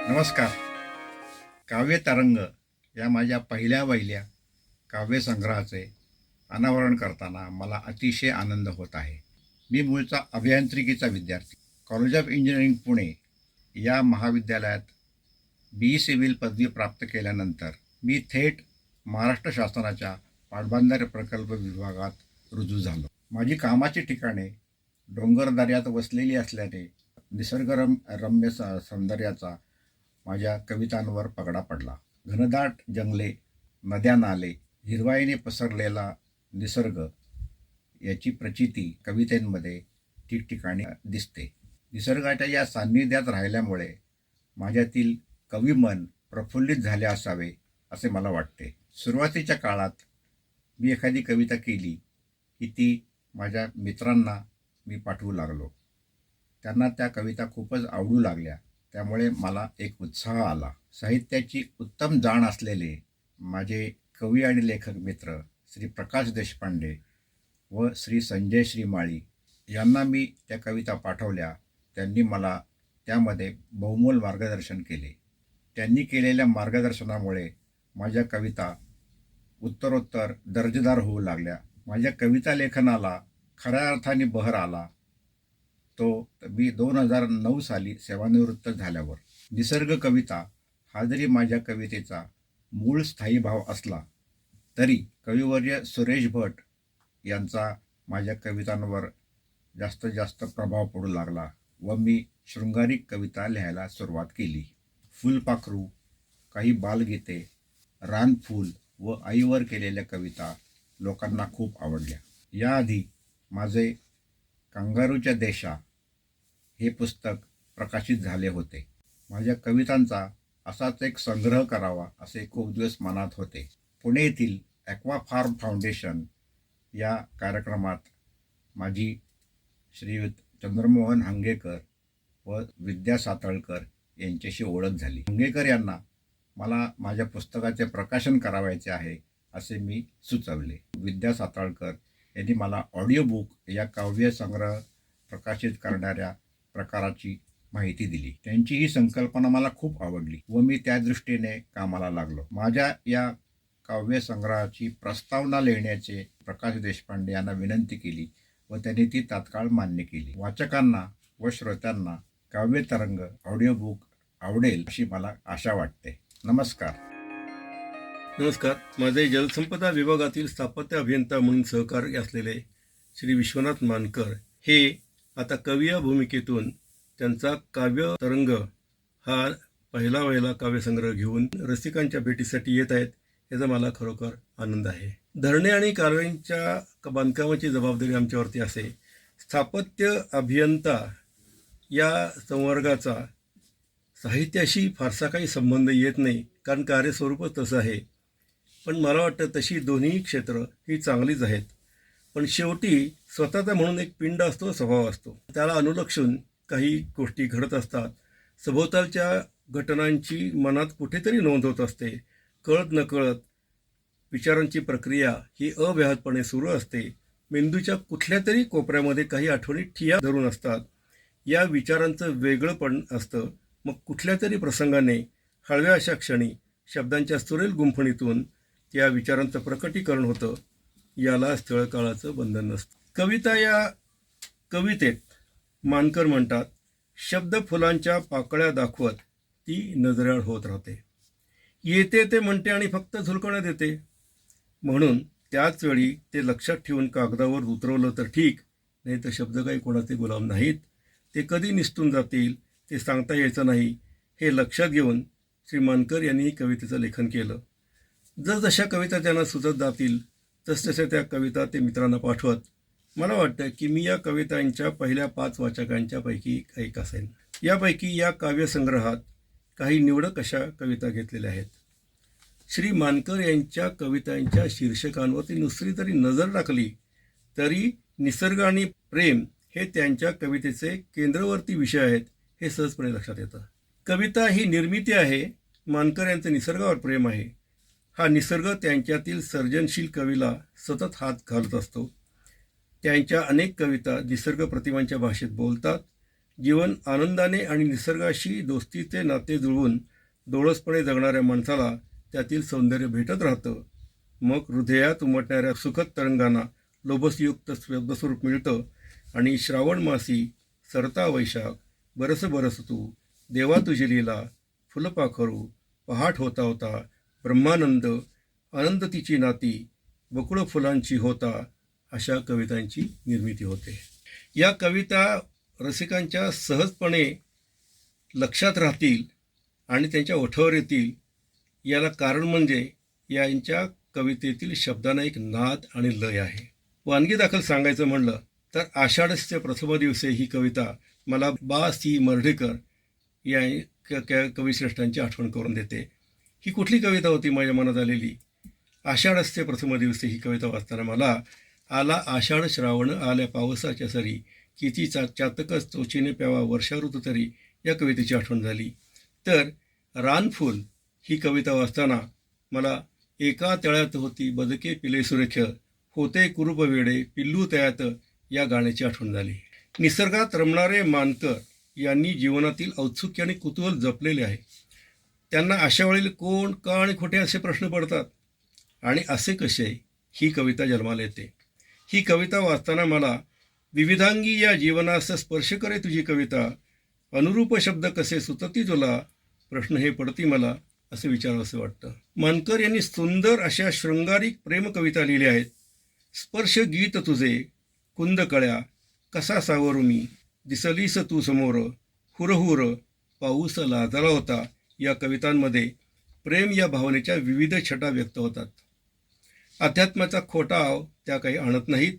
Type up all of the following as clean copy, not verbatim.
नमस्कार. काव्य तरंग या माझ्या पहिल्या काव्यसंग्रहाचे अनावरण करताना मला अतिशय आनंद होत आहे. मी मूळचा अभियांत्रिकीचा विद्यार्थी. कॉलेज ऑफ इंजिनिअरिंग पुणे या महाविद्यालयात बी सिव्हिल पदवी प्राप्त केल्यानंतर मी थेट महाराष्ट्र शासनाच्या पाटबंधारे प्रकल्प विभागात रुजू झालो. माझी कामाची ठिकाणे डोंगरदऱ्यात वसलेली असल्याने रम्य सौंदर्याचा माझ्या कवितांवर पगडा पडला. घनदाट जंगले, नद्या नाले, हिरवाईने पसरलेला निसर्ग याची प्रचिती कवितेमध्ये ठिकठिकाणी दिसते. निसर्गाच्या या सान्निध्यात राहिल्यामुळे माझ्यातील कविमन प्रफुल्लित झाले असावे असे मला वाटते. सुरुवातीच्या काळात मी एखादी कविता केली की ती माझ्या मित्रांना मी पाठवू लागलो. त्यांना त्या कविता खूपच आवडू लागल्या. त्यामुळे मला एक उत्साह आला. साहित्याची उत्तम जाण असलेले माझे कवी आणि लेखक मित्र श्री प्रकाश देशपांडे व श्री संजय श्रीमाळी यांना मी त्या कविता पाठवल्या. त्यांनी मला त्यामध्ये बहुमोल मार्गदर्शन केले. त्यांनी केलेल्या मार्गदर्शनामुळे माझ्या कविता उत्तरोत्तर दर्जेदार होऊ लागल्या. माझ्या कविता लेखनाला खऱ्या अर्थाने बहर आला तो मी 2009 साली सेवानिवृत्त झाल्यावर. निसर्ग कविता हा जरी माझ्या कवितेचा मूळ स्थायी भाव असला तरी कविवर्य सुरेश भट यांचा माझ्या कवितांवर जास्तीत जास्त प्रभाव पडू लागला व मी शृंगारिक कविता लिहायला सुरुवात केली. फुलपाखरू, काही बालगीते, रानफूल व आईवर केलेल्या कविता लोकांना खूप आवडल्या. याआधी माझे कांगारूच्या देशा हे पुस्तक प्रकाशित झाले होते. माझ्या कवितांचा असाच एक संग्रह करावा असे खूप दिवस मनात होते. पुणे येथील ॲक्वा फार्म फाउंडेशन या कार्यक्रमात माझी श्रीयुत चंद्रमोहन हंगेकर व विद्या सातळकर यांच्याशी ओळख झाली. हंगेकर यांना मला माझ्या पुस्तकाचे प्रकाशन करावायचे आहे असे मी सुचवले. विद्या सातळकर यांनी मला ऑडिओ बुक या काव्य संग्रह प्रकाशित करणाऱ्या प्रकाराची माहिती दिली. त्यांची ही संकल्पना मला खूप आवडली व मी त्या दृष्टीने कामाला लागलो. माझ्या या काव्य संग्रहाची प्रस्तावना लिहिण्याचे प्रकाश देशपांडे यांना विनंती केली व त्यांनी ती तात्काळ मान्य केली. वाचकांना व श्रोत्यांना काव्य तरंग ऑडिओ बुक आवडेल अशी मला आशा वाटते. नमस्कार. नमस्कार. माझे जलसंपदा विभागातील स्थापत्य अभियंता म्हणून सहकारी असलेले श्री विश्वनाथ मानकर हे आता कवी या भूमिकेतून त्यांचा काव्य तरंग हा पहिला काव्यसंग्रह घेऊन रसिकांच्या भेटीसाठी येत आहेत. याचा मला खरोखर आनंद आहे. धरणे आणि कालव्यांच्या बांधकामाची जबाबदारी आमच्यावरती असे. स्थापत्य अभियंता या संवर्गाचा साहित्याशी फारसा काही संबंध येत नाही, कारण कार्यस्वरूपच तसं आहे. पण मला वाटतं तशी दोन्ही क्षेत्र ही चांगलीच आहेत. पण शेवटी स्वतःचा म्हणून एक पिंड असतो, स्वभाव असतो. त्याला अनुलक्षून काही गोष्टी घडत असतात. सभोवतालच्या घटनांची मनात कुठेतरी नोंद होत असते. कळत नकळत विचारांची प्रक्रिया ही अव्याहतपणे सुरू असते. मेंदूच्या कुठल्या तरी कोपऱ्यामध्ये काही आठवणी ठिया धरून असतात. या विचारांचं वेगळंपण असतं. मग कुठल्या तरी प्रसंगाने हळव्या अशा क्षणी शब्दांच्या सुरेल गुंफणीतून त्या विचारांचं प्रकटीकरण होतं. याला स्थळकाळाचं बंधन नसतं. कविता या कवितेत मानकर म्हणतात, शब्द फुलांच्या पाकळ्या दाखवत ती नजरेआड होत राहते. येते ते म्हणते आणि फक्त झुलकण्यात येते. म्हणून त्याच वेळी ते लक्षात ठेवून कागदावर उतरवलं तर ठीक, नाही तर शब्द काही कोणाचे गुलाम नाहीत. ते कधी निसटून जातील ते सांगता यायचं नाही. हे लक्षात घेऊन श्री मानकर यांनी कवितेचं लेखन केलं. जसजशा कविता त्यांना सुचत जातील तसतशा त्या कविता ते मित्रांना पाठवत. मला वाटतं की मी या कवितांच्या पहिल्या 5 वाचकांच्या पैकी एक असेल. यापैकी या काव्यसंग्रहात काही निवडक अशा कविता घेतलेल्या आहेत. श्री मानकर यांच्या कवितांच्या शीर्षकांवरती नुसती तरी नजर टाकली तरी निसर्ग आणि प्रेम हे त्यांच्या कवितेचे केंद्रवर्ती विषय आहेत हे सहजपणे लक्षात येतं. कविता ही निर्मिती आहे. मानकर यांचं निसर्गावर प्रेम आहे. हा निसर्ग त्यांच्यातील सर्जनशील कवीला सतत हात घालत असतो. त्यांच्या अनेक कविता निसर्ग प्रतिमांच्या भाषेत बोलतात. जीवन आनंदाने आणि निसर्गाशी दोस्तीचे नाते जुळवून डोळसपणे जगणाऱ्या माणसाला त्यातील सौंदर्य भेटत राहतं. मग हृदयात उमटणाऱ्या सुखद तरंगांना लोभसयुक्त शब्दस्वरूप मिळतं आणि श्रावण मासी सरता वैशाख बरस बरस तू देवा तुझी लीला फुलपाखरू पहाट होता होता ब्रह्मानंद आनंद तिची नाती बकुळ फुलांची होता अशा कवितांची निर्मिती होते. या कविता रसिकांच्या सहजपणे लक्षात राहतील आणि त्यांच्या ओठावर येतील याला कारण म्हणजे यांच्या कवितेतील शब्दांना एक नाद आणि लय आहे. वानगी दाखल सांगायचं म्हणलं तर आषाढस्य प्रथम दिवसे ही कविता मला बा सी मर्ढेकर या कविश्रेष्ठांची आठवण करून देते. ही कुठली कविता होती माझ्या मनात आलेली? आषाढस्य प्रथम दिवसे ही कविता वाचताना मला आला आषाढ श्रावण आल्या पावसाच्या सरी किती चातकच चोचीने प्यावा वर्षा ऋतू तरी या कवितेची आठवण झाली. तर रानफूल ही कविता वाचताना मला एका तळ्यात होती बदके पिले सुरेख होते कुरूप वेडे पिल्लू तयात या गाण्याची आठवण झाली. निसर्गात रमणारे मानकर यांनी जीवनातील औत्सुक्य आणि कुतूहल जपलेले आहे. त्यांना अशा वेळेला कोण का आणि खोटे असे प्रश्न पडतात आणि असे कसे ही कविता जन्माला येते. ही कविता वाचताना मला विविधांगी या जीवनास स्पर्श करे तुझी कविता अनुरूप शब्द कसे सुचती तुला प्रश्न हे पडती मला असं विचारावंसं वाटतं. मानकर यांनी सुंदर अशा शृंगारिक प्रेमकविता लिहिल्या आहेत. स्पर्श गीत तुझे कुंद कळ्या कसा सावरू मी दिसलीस तू समोर हुरहुर पाऊस लाजला होता या कवितांमध्ये प्रेम या भावनेच्या विविध छटा व्यक्त होतात. अध्यात्माचा खोटाव त्या काही आणत नाहीत.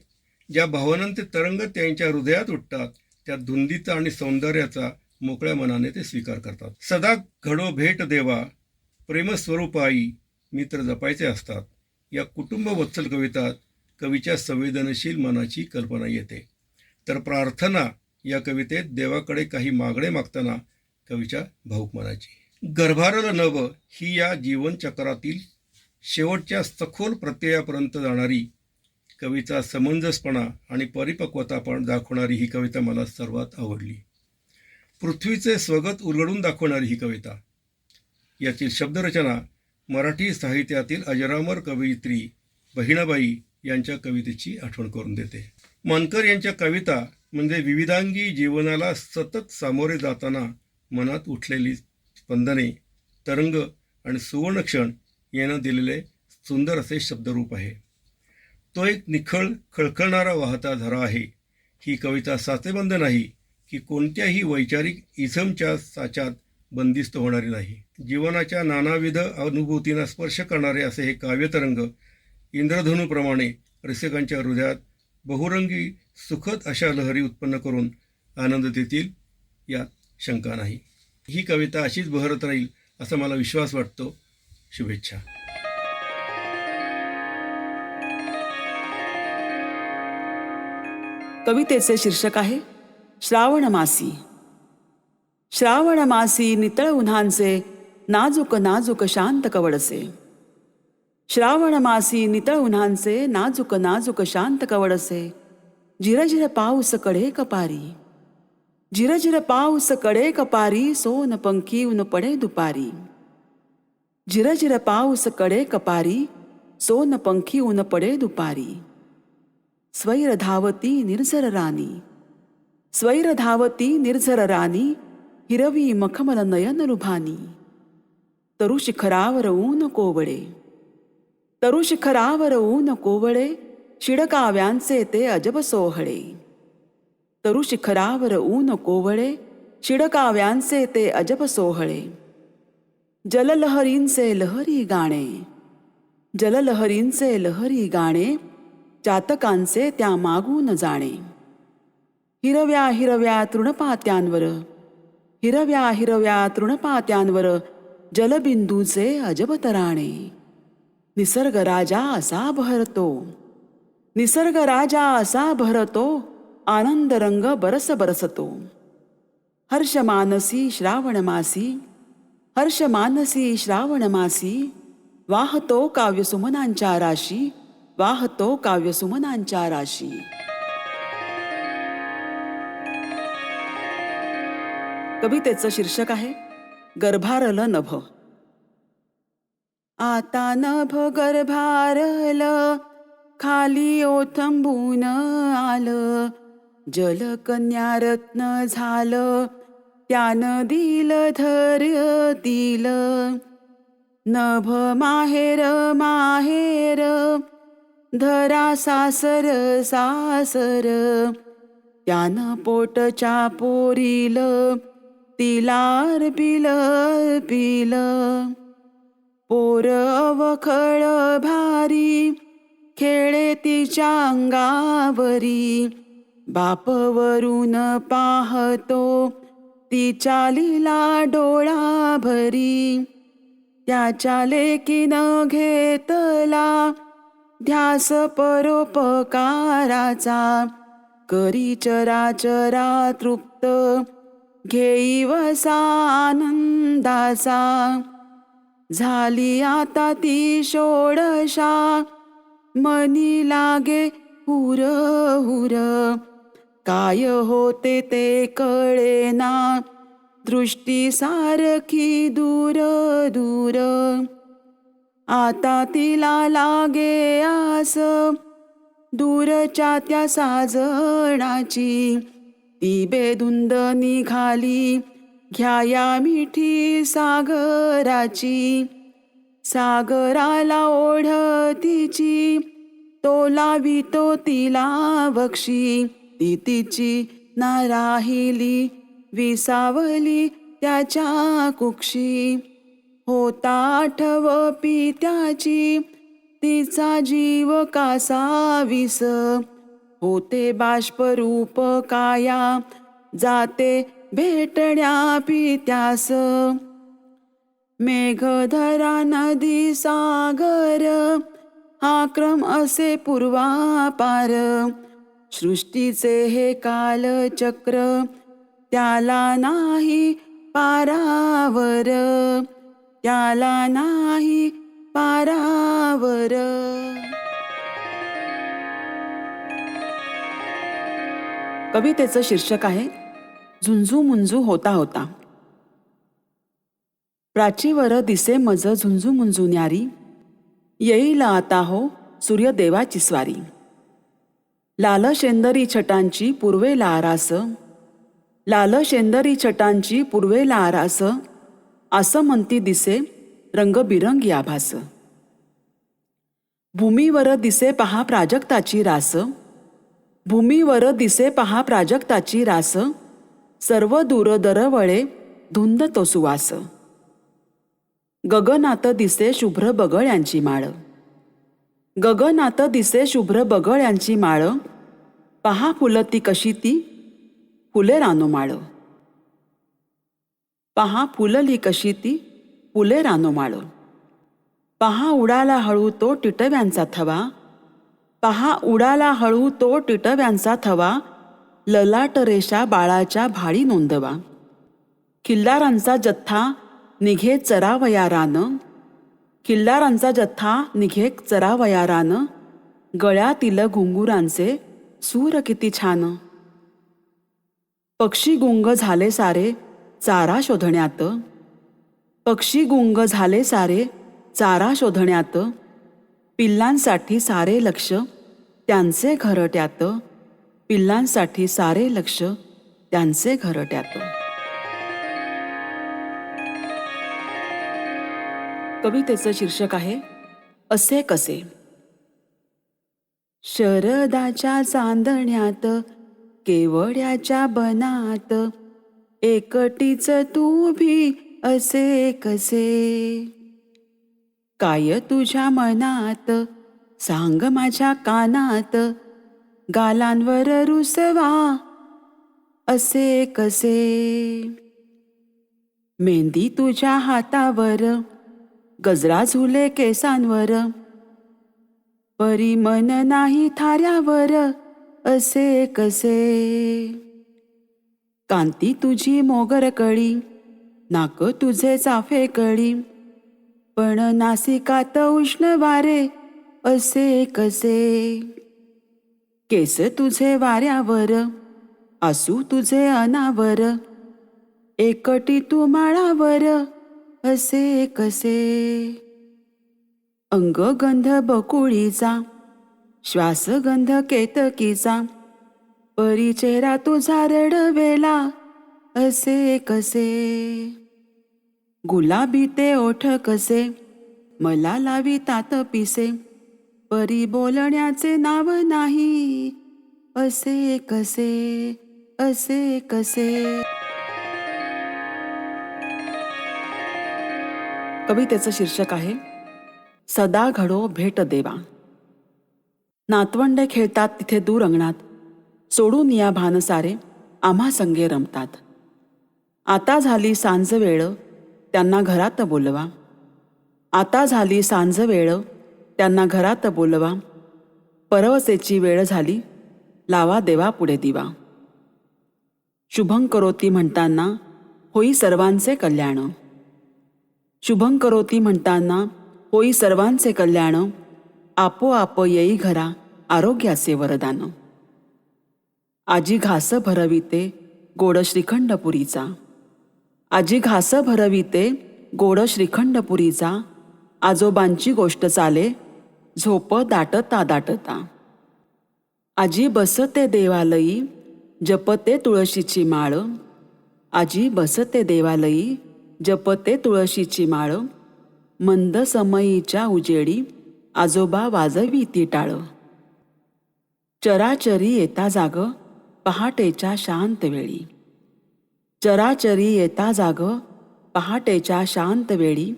ज्या भावनांचे तरंग त्यांच्या हृदयात उठतात त्या धुंदीचा आणि सौंदर्याचा मोकळ्या मनाने ते स्वीकार करतात. सदा घडो भेट देवा प्रेमस्वरूपाई मित्र जपायचे असतात या कुटुंब वत्सल कवितात कवीच्या संवेदनशील मनाची कल्पना येते. तर प्रार्थना या कवितेत देवाकडे काही मागणे मागताना कवीच्या भाऊक मनाची. गर्भारल नभ ही या जीवनचक्रातील शेवटच्या सखोल प्रत्ययापर्यंत जाणारी कविता समंजसपणा आणि परिपक्वता पण दाखवणारी ही कविता मला सर्वात आवडली. पृथ्वीचे स्वगत उलगडून दाखवणारी ही कविता. यातील शब्दरचना मराठी साहित्यातील अजरामर कवयित्री बहिणाबाई यांच्या कवितेची आठवण करून देते. मानकर यांच्या कविता म्हणजे विविधांगी जीवनाला सतत सामोरे जाताना मनात उठलेली स्पंदने तरंग आणि सुवर्णक्षण यांना दिलेले सुंदर असे शब्दरूप आहे. तो एक निखळ खळखळणारा वाहता झरा आहे. ही कविता साचेबंद नाही की कोणत्याही वैचारिक इझमच्या साच्यात बंदिस्त होणारी नाही. जीवनाच्या नानाविध अनुभूतींना स्पर्श करणारे असे हे काव्यतरंग इंद्रधनुप्रमाणे रसिकांच्या हृदयात बहुरंगी सुखद अशा लहरी उत्पन्न करून आनंद देतील यात शंका नाही. ही कविता अशीच बहरत राहील असा मला विश्वास वाटतो. शुभेच्छा. कवितेचे शीर्षक आहे श्रावण मासी. श्रावण मासी नितळ उन्हांचे नाजूक नाजूक शांत कवडसे. श्रावण मासी नितळ उन्हांचे नाजूक नाजूक शांत कवडसे. झिरझिर पाऊस कडे कपारी. झिरझिर पाऊस कडे कपारी सोन पंखी ऊन पडे दुपारी. झिरझिर पाऊस कडे कपारी सोन पंखी ऊन पडे दुपारी. स्वैर धावती निर्झर राणी. स्वैर धावती निर्झर राणी हिरवी मखमल नयन लुभानी. तरु शिखरावर ऊन कोवळे. तरु शिखरावर ऊन कोवळे शिडकाव्यांचे ते अजब सोहळे. तरु शिखरावर ऊन कोवळे शिडकाव्यांचे ते अजब सोहळे. जललहरींचे लहरी गाणे. जललहरींचे लहरी गाणे चातकांचे त्या मागून जाणे. हिरव्या हिरव्या तृणपात्यांवर. हिरव्या हिरव्या तृणपात्यांवर जलबिंदूचे अजब तराणे. निसर्ग राजा असा बहरतो. निसर्ग राजा असा बहरतो आनंद रंग बरस बरसतो. हर्ष मानसी श्रावण मासी. हर्ष मानसी श्रावण मासी वाहतो काव्यसुमनांच्या राशी. वाहतो काव्यसुमनांच्या राशी. कवितेचं शीर्षक आहे गर्भारलं नभ. आता नभ गर्भारलं, खाली ओथंबून आलं, जलकन्या रत्न झालं, त्यानं दिलं धरतील. नभ माहेर माहेर, धरा सासर सासर, त्यानं पोटच्या पोरील, तिला अर्पिल अर्पिल. पोर अवखळ भारी, खेळे तिच्या अंगावरी, बापवरून पाहतो तिच्या लीला डोळा भरी. त्याच्या लेकीनं घेतला ध्यास परोपकाराचा, करी चराचरा तृप्त, घेई वसा आनंदाचा. झाली आता ती षोडशा, मनी लागे हुर हुर, काय होते ते कळेना, दृष्टी सारखी दूर दूर. आता तिला लागे आस, दूरच्या त्या साजणाची, ती बेधुंद निघाली घ्याया मिठी सागराची. सागराला ओढ तिची, तो लावितो तिला वक्षी, ती तिची ना राहिली विसावली त्याच्या कुक्षी. होता आठव पित्याची, तिचा जीव कासा विस, होते बाष्परूप काया, जाते भेटण्या पित्यास. मेघधरा नदी सागर, हा क्रम असे पूर्वापार, सृष्टीचे हे कालचक्र, त्याला नाही पारावर, त्याला नाही पारावर. कवितेचं शीर्षक आहे झुंजू मुंजू होता होता. प्राचीवर दिसे मज झुंजू मुंजू न्यारी, येईल आता हो सूर्यदेवाची स्वारी. लाल शेंदरी छटांची पूर्वेला आरास, लाल शेंदरी छटांची पूर्वेला आरास, असं म्हणती दिसे रंगबिरंगी आभास. भूमीवर दिसे पहा प्राजक्ताची रास, भूमीवर दिसे पहा प्राजक्ताची रास, सर्व दूर दरवळे धुंद तो सुवास. गगनात दिसे शुभ्र बगळ्यांची माळ, गगनात दिसे शुभ्र बगळ्यांची माळ, पहा फुलती कशी ती फुले रानोमाळ, पहा फुलली कशी ती फुले रानोमाळ. पहा उडाला हळू तो टिटव्यांचा थवा, पहा उडाला हळू तो टिटव्यांचा थवा, ललाट रेषा बाळाच्या भाळी नोंदवा. खिल्लारांचा जथ्था निघे चरावया रान, खिल्लारांचा जथ्था निघे चरावया रान, गळ्यातील घुंगुरांचे सूर किती छान. पक्षी गुंग झाले सारे चारा शोधण्यात, पक्षी गुंग झाले सारे चारा शोधण्यात, पिल्लांसाठी सारे लक्ष त्यांचे घरट्यात, पिल्लांसाठी सारे लक्ष त्यांचे घरट्यात. कवितेचं शीर्षक आहे असे कसे. शरदाच्या चांदण्यात केवड्याच्या बनात, एकटीच तू भी असे कसे. काय तुझ्या मनात सांग माझ्या कानात, गालांवर रुसवा असे कसे. मेहंदी तुझ्या हातावर, गजरा झुले केसांवर, परी मन नाही थाऱ्यावर असे कसे. कांती तुझी मोगर कळी, नाक तुझे चाफे कळी, पण नासिकात उष्ण वारे असे कसे. केस तुझे वाऱ्यावर, आसू तुझे अनावर, एकटी तू माळावर असे कसे. अंगगंध बकुळीचा, श्वासगंध केतकीचा, परिचेरा तुझा रडवेला असे कसे. गुलाबी ते ओठ कसे, मला लावी तात पिसे, परी बोलण्याचे नाव नाही असे कसे, असे कसे. कवितेचं शीर्षक आहे सदा घडो भेट देवा. नातवंडे खेळतात तिथे दूर अंगणात, सोडून या भान सारे आम्हा संगे रमतात. आता झाली सांज वेळ, त्यांना घरात बोलवा. आता झाली सांज वेळ, त्यांना घरात बोलवा. परवसेची वेळ झाली, लावा देवा पुढे दिवा. शुभं करोती म्हणताना होई सर्वांचे कल्याण. शुभं करोती म्हणताना होई सर्वांचे कल्याण. आपोआप येई घरा आरोग्याचे वरदान. आजी घास भरविते गोड श्रीखंडपुरीचा. आजी घास भरविते गोड श्रीखंडपुरीचा. आजोबांची गोष्ट चाले झोप दाटता दाटता. आजी बसते देवालयी जपते तुळशीची माळ. आजी बसते देवालयी जपते तुळशीची माळ. मंद समयीच्या उजेडी आजोबा वाजवी ती टाळ. चराचरी येता जाग पहाटेच्या शांत वेळी. चराचरी येता जाग पहाटेच्या शांत वेळी.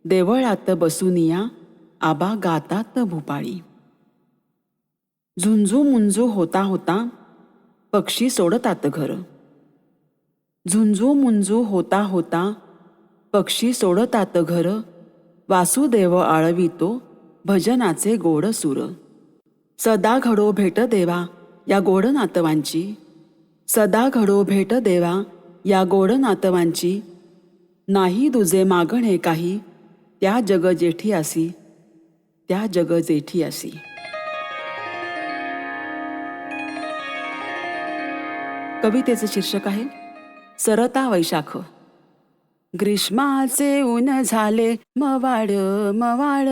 देवळात बसूनिया आबा गातात भूपाळी. झुंजू मुंजू होता होता पक्षी सोडतात घर. झुंजू मुंजू होता होता पक्षी सोडतात घर. वासुदेव आळवितो भजनाचे गोड सूर. सदा घडो भेट देवा या गोड नातवांची. सदा घडो भेट देवा या गोड नातवांची. नाही दुजे मागणे काही त्या जग जेठी असी, त्या जग जेठी असी. कवितेचं शीर्षक आहे सरता वैशाख. ग्रीष्माचे ऊन झाले मवाड मवाड.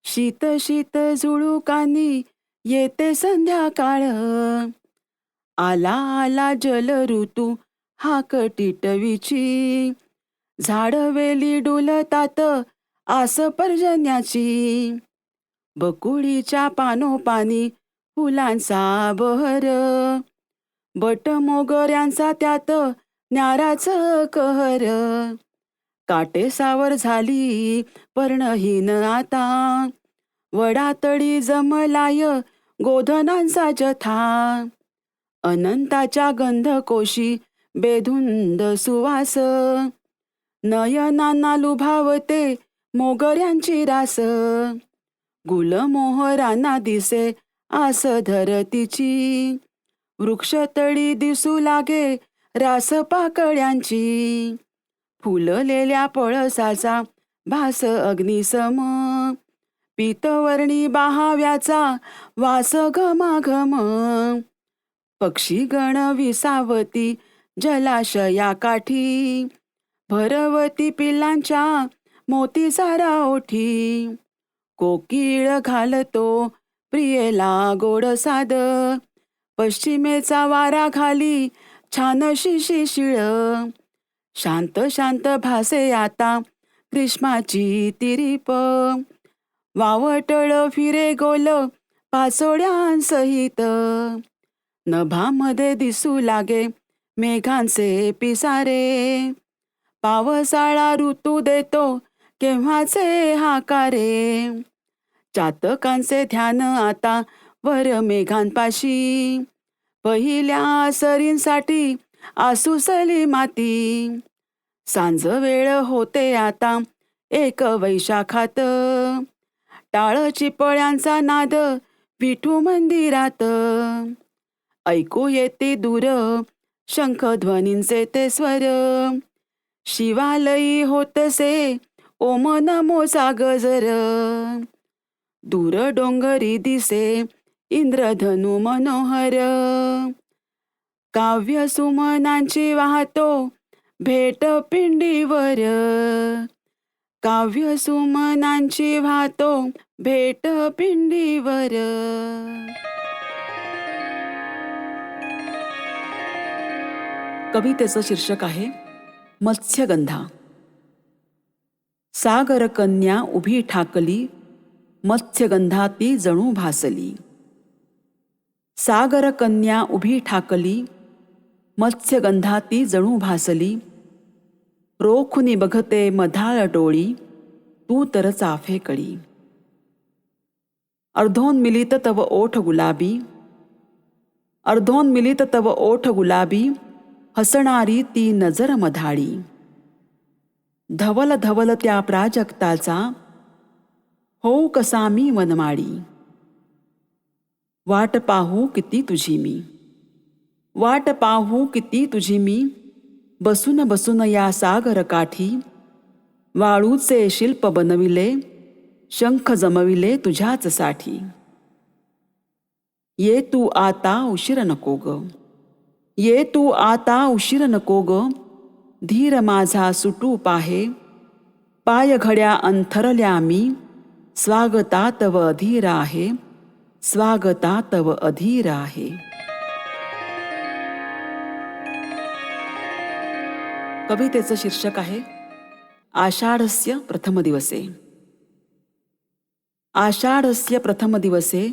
शीत शीत झुळुकांनी येते संध्याकाळ. आला आला जल ऋतू हाक टिटवीची. झाडवेली डुलतात आस पर्जन्याची. बकुळीच्या पानोपानी फुलांचा बहर. बट मोगऱ्यांचा त्यात न्याराचं कहर. काटेसावर झाली पर्णहीन आता. वडातळी जमलाय गोधनांचा जथा. अनंताच्या गंधकोशी बेधुंद सुवास. नयनांना लुभावते मोगऱ्यांची रास. गुलमोहरांना दिसे आस धरतीची. वृक्षतळी दिसू लागे रास पाकळ्यांची. फुललेल्या पळसाचा भास अग्निसम. पीतवर्णी बाहाव्याचा वास घमाघम. पक्षीगण विसावती जलाशया काठी. भरवती पिल्लांच्या मोतीसारा ओठी. कोकिळ घालतो प्रियेला गोड साद. पश्चिमेचा वारा खाली छानशी शिशिळ. शांत शांत भासे आता ग्रीष्माची तिरीप. वावटळ फिरे गोल पाचोळ्यांसहित. नभामध्ये दिसू लागे मेघांचे पिसारे. पावसाळा ऋतू देतो केव्हाचे हाकारे. चातकांचे ध्यान आता वर मेघांपाशी. पहिल्या सरींसाठी आसुसली माती. सांज वेळ होते आता एक वैशाखात. टाळ चिपळ्यांचा नाद विठू मंदिरात. ऐकू येते दूर शंखध्वनींचे ते स्वर. शिवालयी होतसे ओम नमोचा गजर. दूर डोंगरी दिसे इंद्रधनु मनोहर. काव्य सुमनांची वाहतो भेट पिंडीवर. काव्य सुमनांची वाहतो भेट पिंडीवर. कवितेचं शीर्षक आहे मत्स्यगंधा. सागर कन्या उभी ठाकली, मत्स्यगंधा ती जणू भासली. सागर कन्या उभी ठाकली, मत्स्यगंधा ती जणू भासली. रोखुनी बघते मधाळ डोळी, तू तर चाफे कळी. अर्धोन्मिलित तव ओठ गुलाबी, अर्धोन्मिलित तव ओठ गुलाबी, हसणारी ती नजर मधाळी. धवल धवल त्या प्राजक्ताचा, होऊ कसा मी वनमाळी. वाट पाहू किती तुझी मी, वाट पाहू किती तुझी मी. बसून बसून या सागर काठी, वाळूचे शिल्प बनविले, शंख जमविले तुझ्याच साठी. ये तू आता उशीर नको ग, ये तू आता उशीर नको ग. धीर माझा सुटू पाहे, पाय घड्या अंथरल्या मी. स्वागता तव अधीर आहे, स्वागता तव अधीर आहे. कवितेचं शीर्षक आहे आषाढस्य प्रथम दिवसे. आषाढस्य प्रथम दिवसे,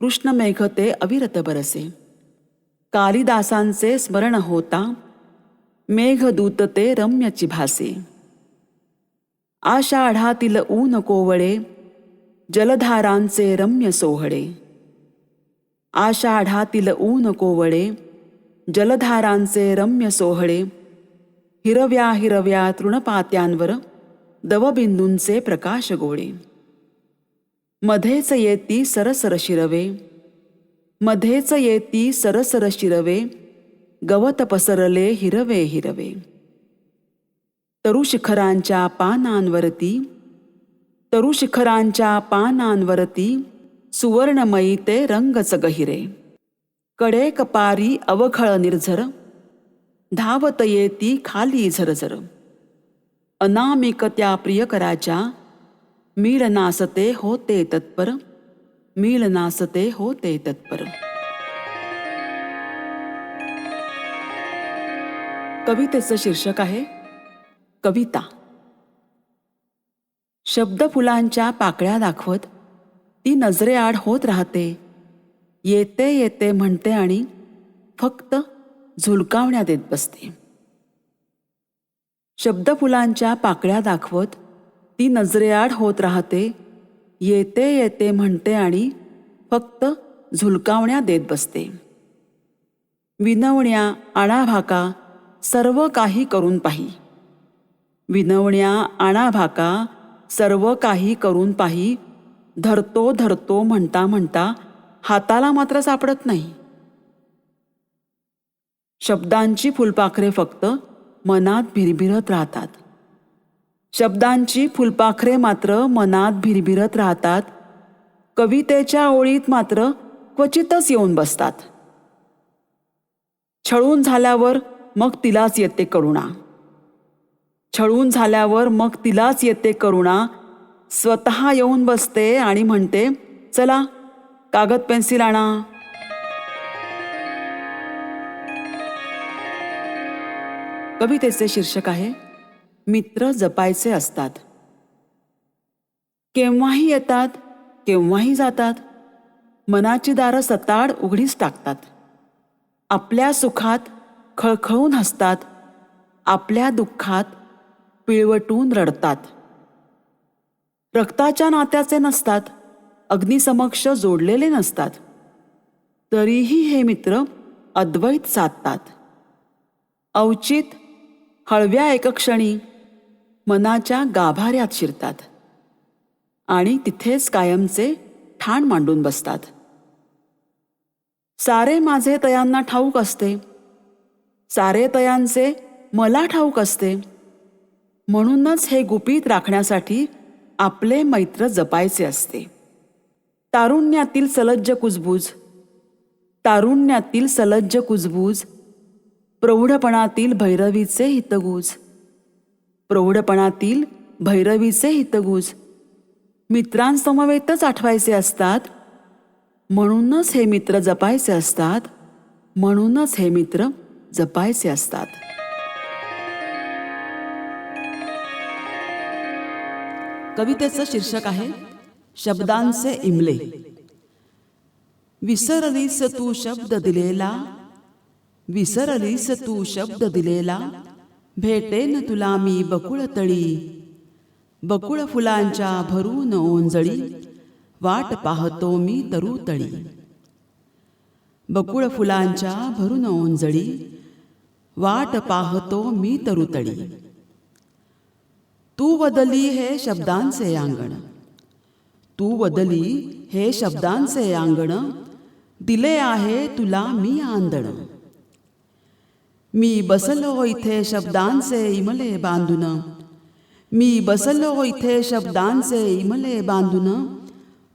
कृष्ण मेघ ते अविरत बरसे. कालिदासांचे स्मरण होता, मेघदूत ते रम्यची भासे. आषाढातील ऊन कोवळे, जलधारांचे रम्य सोहळे. आषाढातील ऊन कोवळे, जलधारांचे रम्य सोहळे. हिरव्या हिरव्या तृणपात्यांवर दवबिंदूंचे प्रकाश गोळे. मध्येच येती सरसर शिरवे, मध्येच येती सरसर शिरवे. गवत पसरले हिरवे हिरवे. तरुशिखरांच्या पानांवरती, तरुशिखरांच्या पानांवरती. सुवर्णमयी ते रंगच गहिरे. कडे कपारी अवखळ निर्झर, धावत येती खाली झरझर. अनामिक त्या प्रियकराच्या, मिळनासते होते तत्पर, मिळनासते होते तत्पर. कवितेचं शीर्षक आहे कविता. शब्द फुलांच्या पाकळ्या दाखवत ती नजरेआड होत राहते. येते येते म्हणते आणि फक्त झुलकावण्या देत बसते. शब्द फुलांच्या पाकळ्या दाखवत ती नजरेआड होत राहते. येते येते म्हणते आणि फक्त झुलकावण्या देत बसते. विनवण्या आणाभाका सर्व काही करून पाही, विनवण्या आणाभाका सर्व काही करून पाही. धरतो धरतो म्हणता म्हणता हाताला मात्र सापडत नाही. शब्दांची फुलपाखरे फक्त मनात भिरभिरत राहतात. शब्दांची फुलपाखरे मात्र मनात भिरभिरत राहतात. कवितेच्या ओळीत मात्र क्वचितच येऊन बसतात. छळून झाल्यावर मग तिलाच येते करुणा, छळून झाल्यावर मग तिलाच येते करुणा. स्वतः येऊन बसते आणि म्हणते, चला कागद पेन्सिल आणा. कवितेचे शीर्षक आहे मित्र जपायचे असतात. केव्हाही येतात, केव्हाही जातात. मनाची दारं सताड उघडीच टाकतात. आपल्या सुखात खळखळून हसतात, आपल्या दुःखात पिळवटून रडतात. रक्ताच्या नात्याचे नसतात, अग्निसमक्ष जोडलेले नसतात. तरीही हे मित्र अद्वैत साधतात. अवचित हळव्या एकक्षणी मनाच्या गाभाऱ्यात शिरतात आणि तिथेच कायमचे ठाण मांडून बसतात. सारे माझे तयांना ठाऊक असते, सारे तयांचे मला ठाऊक असते. म्हणूनच हे गुपित राखण्यासाठी आपले मैत्र जपायचे असते. तारुण्यातील सलज्ज कुजबूज, तारुण्यातील सलज्ज कुजबूज प्रौढपणातील भैरवीचे हितगुज, प्रौढपणातील भैरवीचे हितगुज मित्रांसमवेतच आठवायचे असतात. म्हणूनच हे मित्र जपायचे असतात. म्हणूनच हे मित्र जपायचे असतात. कवितेचं शीर्षक आहे शब्दांचे इमले. विसरलीस तू शब्द दिलेला, विसरलीस तू शब्द दिलेला, भेटेन तुला मी बकुळ तळी, बकुळ फुलांच्या भरून ओंजळी, वाट पाहतो मी तरुतळी, बकुळ फुलांच्या भरून ओंजळी, वाट पाहतो मी तरुतळी. तू वदली हे शब्दांचे अंगण, तू वदली हे शब्दांचे अंगण, दिले आहे तुला मी आंदण. मी बसलो इथे शब्दांचे इमले बांधून, मी बसलो इथे शब्दांचे इमले बांधून,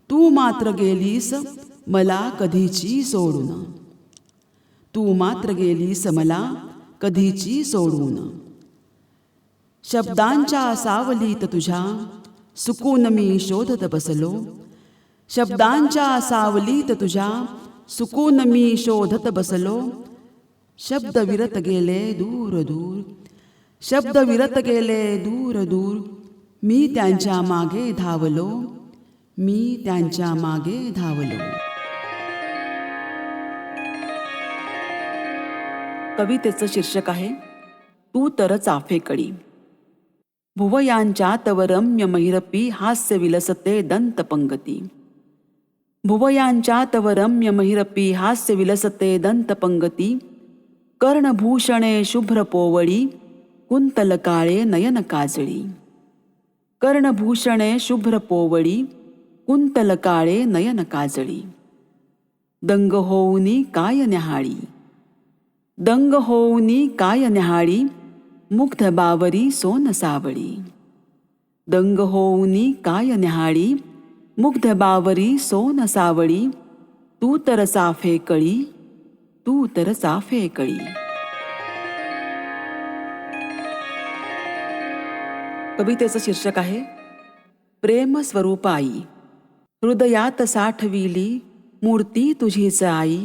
तू मात्र गेलीस मला कधीची सोडून, तू मात्र गेलीस मला कधीची सोडून. शब्दांच्या सावलीत तुझ्या सुकून मी शोधत बसलो, शब्दांच्या सावलीत तुझ्या सुकून मी शोधत बसलो. शब्द विरत गेले दूर दूर, शब्द विरत गेले दूर दूर, मी त्यांच्या मागे धावलो, मी त्यांच्या मागे धावलो. कवितेचं शीर्षक आहे तू तर चाफेकडी. भुवयांच्या तव रम्य महिरपी हास्य विलसते दंत पंगती, भुवयांच्या तव रम्य महिरपी हास्य विलसते दंत पंगती. कर्णभूषणे शुभ्र पोवळी, कुंतल काळे नयन काजळी, कर्णभूषणे शुभ्र पोवळी, कुंतल काळे नयन काजळी. दंग होऊनी काय न्याहाळी, दंग होऊनी काय न्याहाळी, मुग्ध बावरी सोन सावळी, दंग होऊनी काय न्याहाळी, मुग्ध बावरी सोन सावळी. तू तर चाफे कळी, तू तर चाफे कळी. कवितेचं शीर्षक आहे प्रेम स्वरूपाई. हृदयात साठविली मूर्ती तुझीच आई,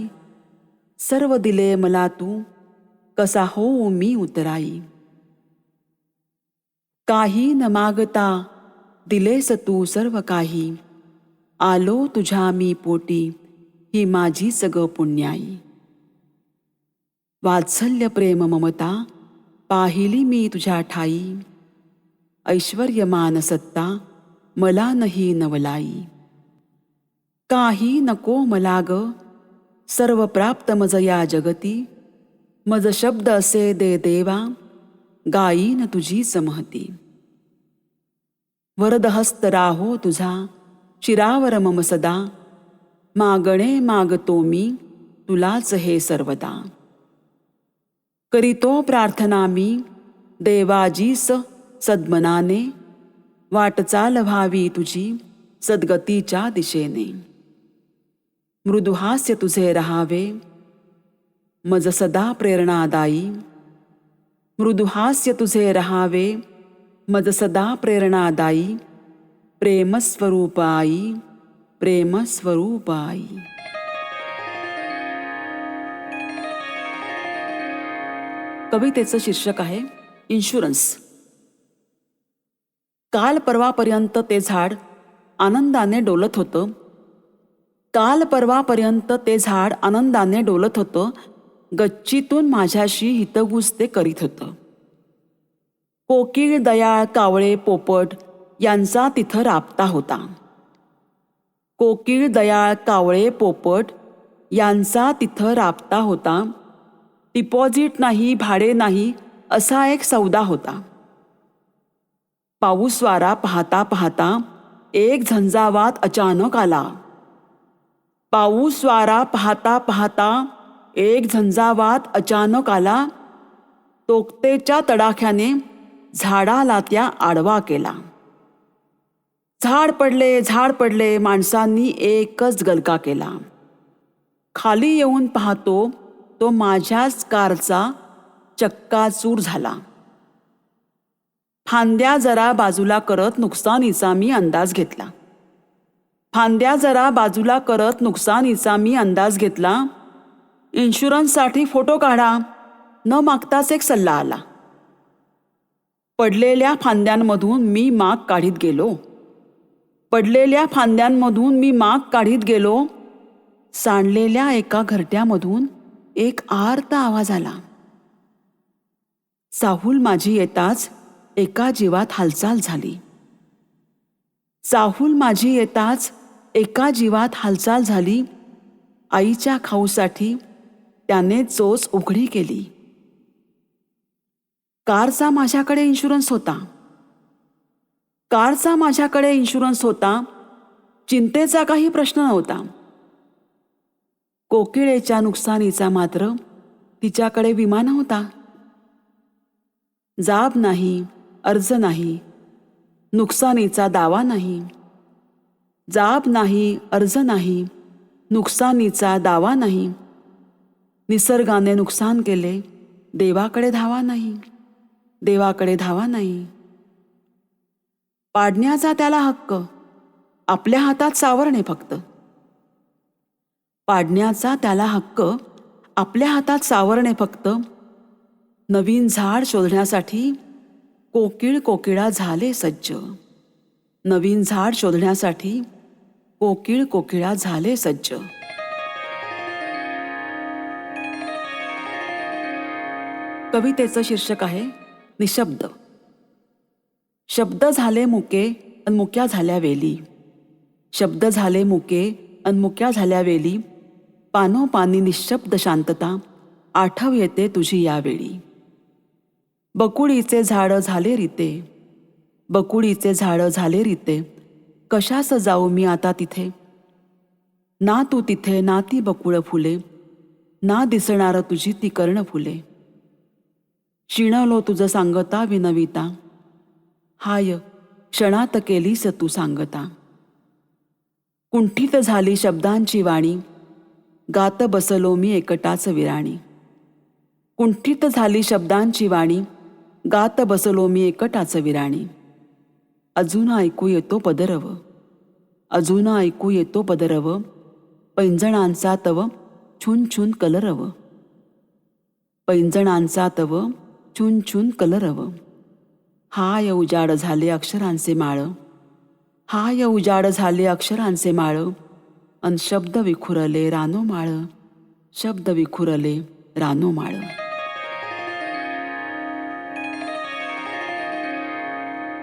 सर्व दिले मला तू कसा होऊ मी उतराई. काही न मागता दिलेस तू सर्व काही, आलो तुझ्या मी पोटी ही माझीच ग पुण्याई. वात्सल्य प्रेम ममता पाहिली मी तुझ्या ठाई, ऐश्वर्य मान सत्ता मला नाही नवलाई. काही नको मला ग सर्व प्राप्त मज या जगती, मज शब्द असे दे देवा गायीन तुझीच महती. वरदहस्त राहो तुझा शिरावर मम सदा, मागणे मागतो मी तुलाच हे सर्वदा. करीतो प्रार्थना मी देवाजीस सद्मनाने, वाटचाल व्हावी तुझी सद्गतीच्या दिशेने. मृदुहास्य तुझे रहावे मज सदा प्रेरणादायी, मृदुहास्य तुझे रहावे मज सदा प्रेरणादायी. प्रेमस्वरूपाई, प्रेमस्वरूपाई. कवितेचं शीर्षक आहे इन्शुरन्स. काल परवापर्यंत ते झाड आनंदाने डोलत होतं, काल परवापर्यंत ते झाड आनंदाने डोलत होतं. गच्चीतून माझ्याशी हितगुज ते करीत होतं. कोकिळ दयाळ कावळे पोपट यांचा तिथं राबता होता. कोकिळ दयाळ कावळे पोपट यांचा तिथं राबता होता. डिपॉझिट नाही भाडे नाही असा एक सौदा होता. पाऊस वारा पाहता पाहता एक झंझावात अचानक आला. पाऊस वारा पाहता पाहता एक झंझावात अचानक आला. तोक्तेच्या तडाख्याने झाडाला त्या आडवा केला. झाड पडले माणसांनी एकच गलका केला. खाली येऊन पाहतो तो माझ्याच कारचा चक्काचूर झाला. फांद्या जरा बाजूला करत नुकसानीचा मी अंदाज घेतला. फांद्या जरा बाजूला करत नुकसानीचा मी अंदाज घेतला. इन्शुरन्ससाठी फोटो काढा न मागताच एक सल्ला आला. पडलेल्या फांद्यांमधून मी माग काढीत गेलो. पडलेल्या फांद्यांमधून मी माग काढीत गेलो. सांडलेल्या एका घरट्यामधून एक आर्त आवाज आला. चाहूल माझी येताच एका जीवात हालचाल झाली. चाहूल माझी येताच एका जीवात हालचाल झाली. आईच्या खाऊसाठी त्याने चोच उघडी केली. कारचा माझ्याकडे इन्शुरन्स होता. कारचा माझ्याकडे इन्शुरन्स होता. चिंतेचा काही प्रश्न नव्हता. कोकिळेच्या नुकसानीचा मात्र तिच्याकडे विमा नव्हता. जाब नाही, अर्ज नाही, नुकसानीचा दावा नाही. जाब नाही, अर्ज नाही, नुकसानीचा दावा नाही. निसर्गाने नुकसान केले, देवाकडे धावा नाही, देवाकडे धावा नाही. पाडण्याचा त्याला हक्क, आपल्या हातात सावरणे फक्त. पाडण्याचा त्याला हक्क, आपल्या हातात सावरणे फक्त. नवीन झाड शोधण्यासाठी कोकिळ कोकिळा झाले सज्ज. नवीन झाड शोधण्यासाठी कोकिळ कोकिळा झाले सज्ज. कवितेचं शीर्षक आहे निशब्द. शब्द झाले मुके अन मुक्या झाल्या वेली. शब्द झाले मुके अन मुक्या झाल्या वेली. पानोपानी निशब्द शांतता आठव येते तुझी यावेळी. बकुळीचे झाड झाले रिते, बकुळीचे झाड झाले रिते. कशास जाऊ मी आता तिथे. ना तू तिथे ना ती बकुळ फुले, ना दिसणार तुझी ती कर्ण फुले. शिणलो तुझं सांगता विनविता, हाय क्षणात केलीस तू सांगता. कुंठित झाली शब्दांची वाणी, गात बसलो मी एकटाच विराणी. कुंठित झाली शब्दांची वाणी, गात बसलो मी एकटाच विराणी. अजून ऐकू येतो पदरव, अजून ऐकू येतो पदरव. पैंजणांचा तव छुन छुन कलरव, पैंजणांचा तव छुन छुन कलरव. हाय उजाड झाले अक्षरांचे माळ, हाय उजाड झाले अक्षरांचे माळ. अन शब्द विखुरले रानो माळ, शब्द विखुरले रानो माळ.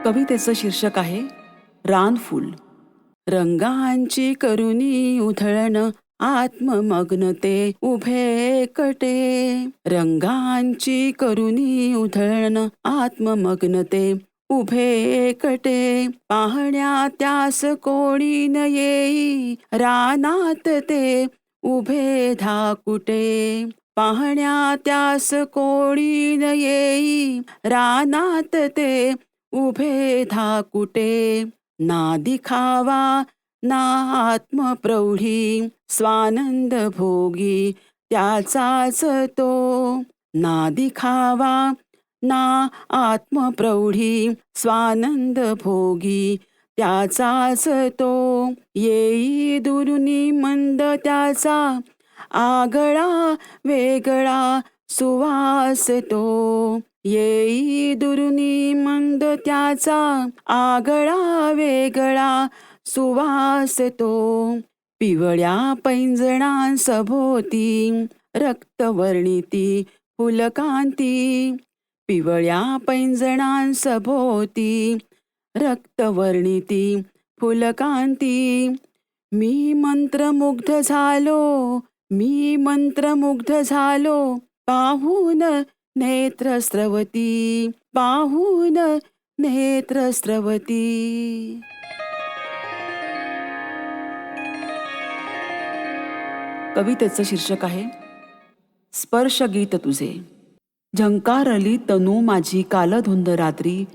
कवितेचं शीर्षक आहे रानफूल. रंगांची करुणी उधळण आत्ममग्न ते उभे एकटे. रंगांची करुणी उधळण आत्ममग्न ते उभे एकटे. पाहण्या त्यास कोणी न येई, रानात ते उभे धाकुटे. पाहण्या त्यास कोणी न येई, रानात ते उभे धाकुटे. ना दिखावा ना आत्मप्रौढी, स्वानंद भोगी त्याचाच तो. ना दिखावा ना आत्मप्रौढी, स्वानंद भोगी त्याचाच तो. येई दुरुनी मंद त्याचा आगळा वेगळा सुवास तो. येई दुरुनी मंद त्याचा आगळा वेगळा सुवास तो. पिवळ्या पैंजणांसभोवती रक्तवर्णिती फुलकांती. पिवळ्या पैंजणांसभोवती रक्तवर्णिती फुलकांती. मी मंत्रमुग्ध झालो, मी मंत्रमुग्ध झालो. पाहून नेत्रस्रवती, पाहून नेत्रस्रवती. कवितेचं शीर्षक आहे स्पर्शगीत तुझे. झंकारली तनू माझी कालधुंद रात्री,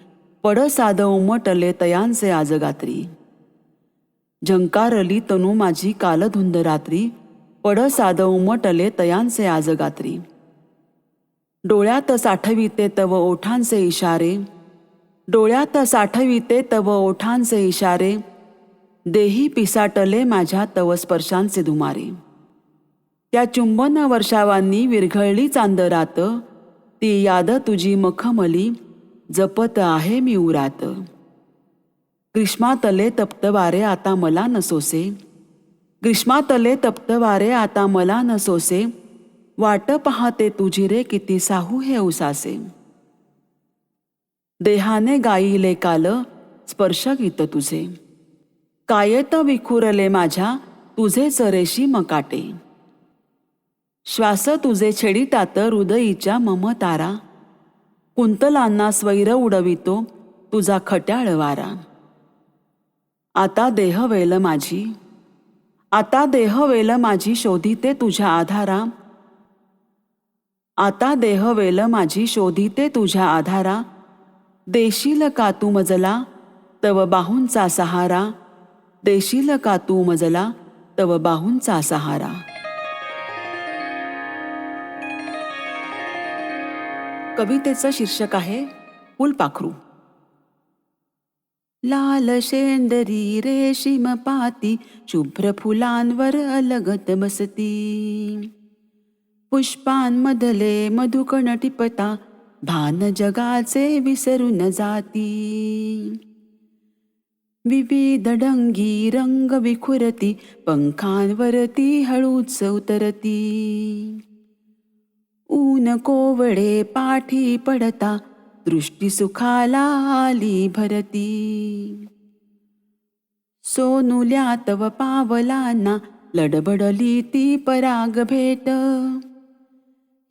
पडसाद उमटले तयांचे आज गात्री. झंकारली तनू माझी कालधुंद रात्री, पडसाद उमटले तयांचे आज गात्री. डोळ्यात साठविते तव ओठांचे इशारे, डोळ्यात साठविते तव ओठांचे इशारे, देही पिसाटले माझ्या तव स्पर्शांचे धुमारे. त्या चुंबन वर्षावांनी विरघळली चांदरात, ती याद तुझी मखमली जपत आहे मी उरात. ग्रीष्मातले तप्त वारे आता मला नसोसे, ग्रीष्मातले तप्त वारे आता मला नसोसे, वाट पाहते तुझी रे किती साहू हे उसासे. देहाने गाईले काल स्पर्श गीत तुझे, कायेत विखुरले माझ्या तुझे चरेशी मकाटे. श्वास तुझे छेडितात हृदयीच्या ममतारा, कुंतलांना स्वैर उडवितो तुझा खट्याळ वारा. आता देह वेल माझी, आता देह वेल माझी शोधिते तुझ्या आधारा, आता देह वेल माझी शोधिते तुझ्या आधारा. देशील का तू मजला तव बाहूंचा सहारा, देशील का तू मजला तव बाहूंचा सहारा. कवितेचं शीर्षक आहे फुलपाखरू. लाल शेंदरी रेशीम पाती, शुभ्र फुलांवर अलगत बसती. पुष्पांमधले मधुकण टिपता, भान जगाचे विसरून जाती. विविध ढंगी रंग विखुरती, पंखांवरती हळूच उतरती. ऊन कोवळे पाठी पडता, दृष्टी सुखाला आली भरती. सोनुल्या तव पावलांना लडबडली ती पराग भेट,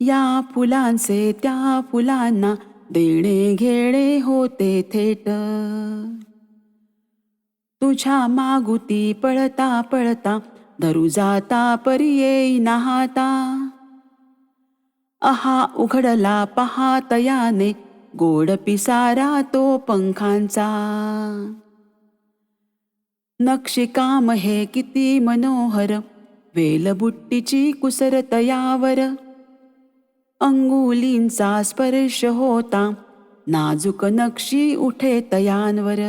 या फुलांचे त्या फुलांना देणे घेणे होते थेट. तुझ्या मागुती पळता पळता, धरू जाता परी येईना हाता. आहा उघडला पहातयाने, गोड पिसारा तो पंखांचा. नक्षीकाम हे किती मनोहर, वेलबुट्टीची कुसरत यावर. अंगुलींचा स्पर्श होता, नाजूक नक्षी उठे तयांवर.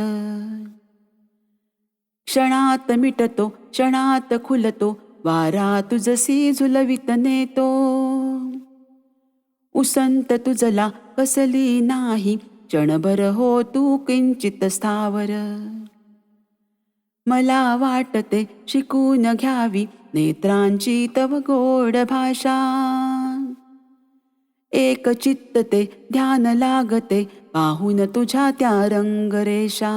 क्षणात मिटतो क्षणात खुलतो, वारा तुझसी झुलवित नेतो. उसंत तुझला कसली नाही, क्षणभर हो तू किंचित स्थावर. मला वाटते शिकून घ्यावी नेत्रांची तव गोड भाषा. एक चित्तते ध्यान लागते, पाहून तुझ्या त्या रंगरेषा.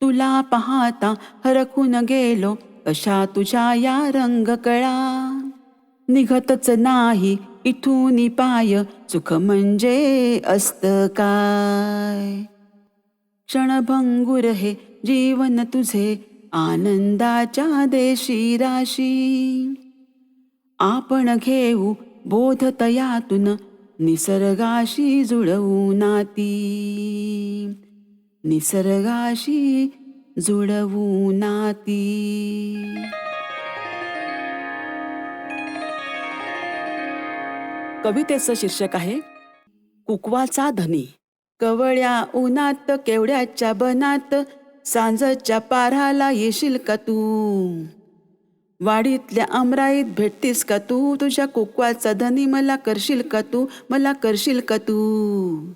तुला पाहता हरखून गेलो, कशा तुझ्या या रंगकळा. निघतच नाही इथून पाय, सुख म्हणजे असत काय. क्षणभंगुर हे जीवन तुझे, आनंदाच्या देशी राशी. आपण घेऊ बोध तयातून, निसर्गाशी जुळवू नाती. निसर्गाशी जुळवू नाती. कवितेचं शीर्षक आहे कुकवाचा धनी. कवळ्या उन्हात केवड्याच्या बनात, सांजच्या पाराला येशील का तू. वाडीतल्या आमराईत भेटतीस का तू, तुझ्या कुकवाचा धनी मला करशील का तू, मला करशील का तू.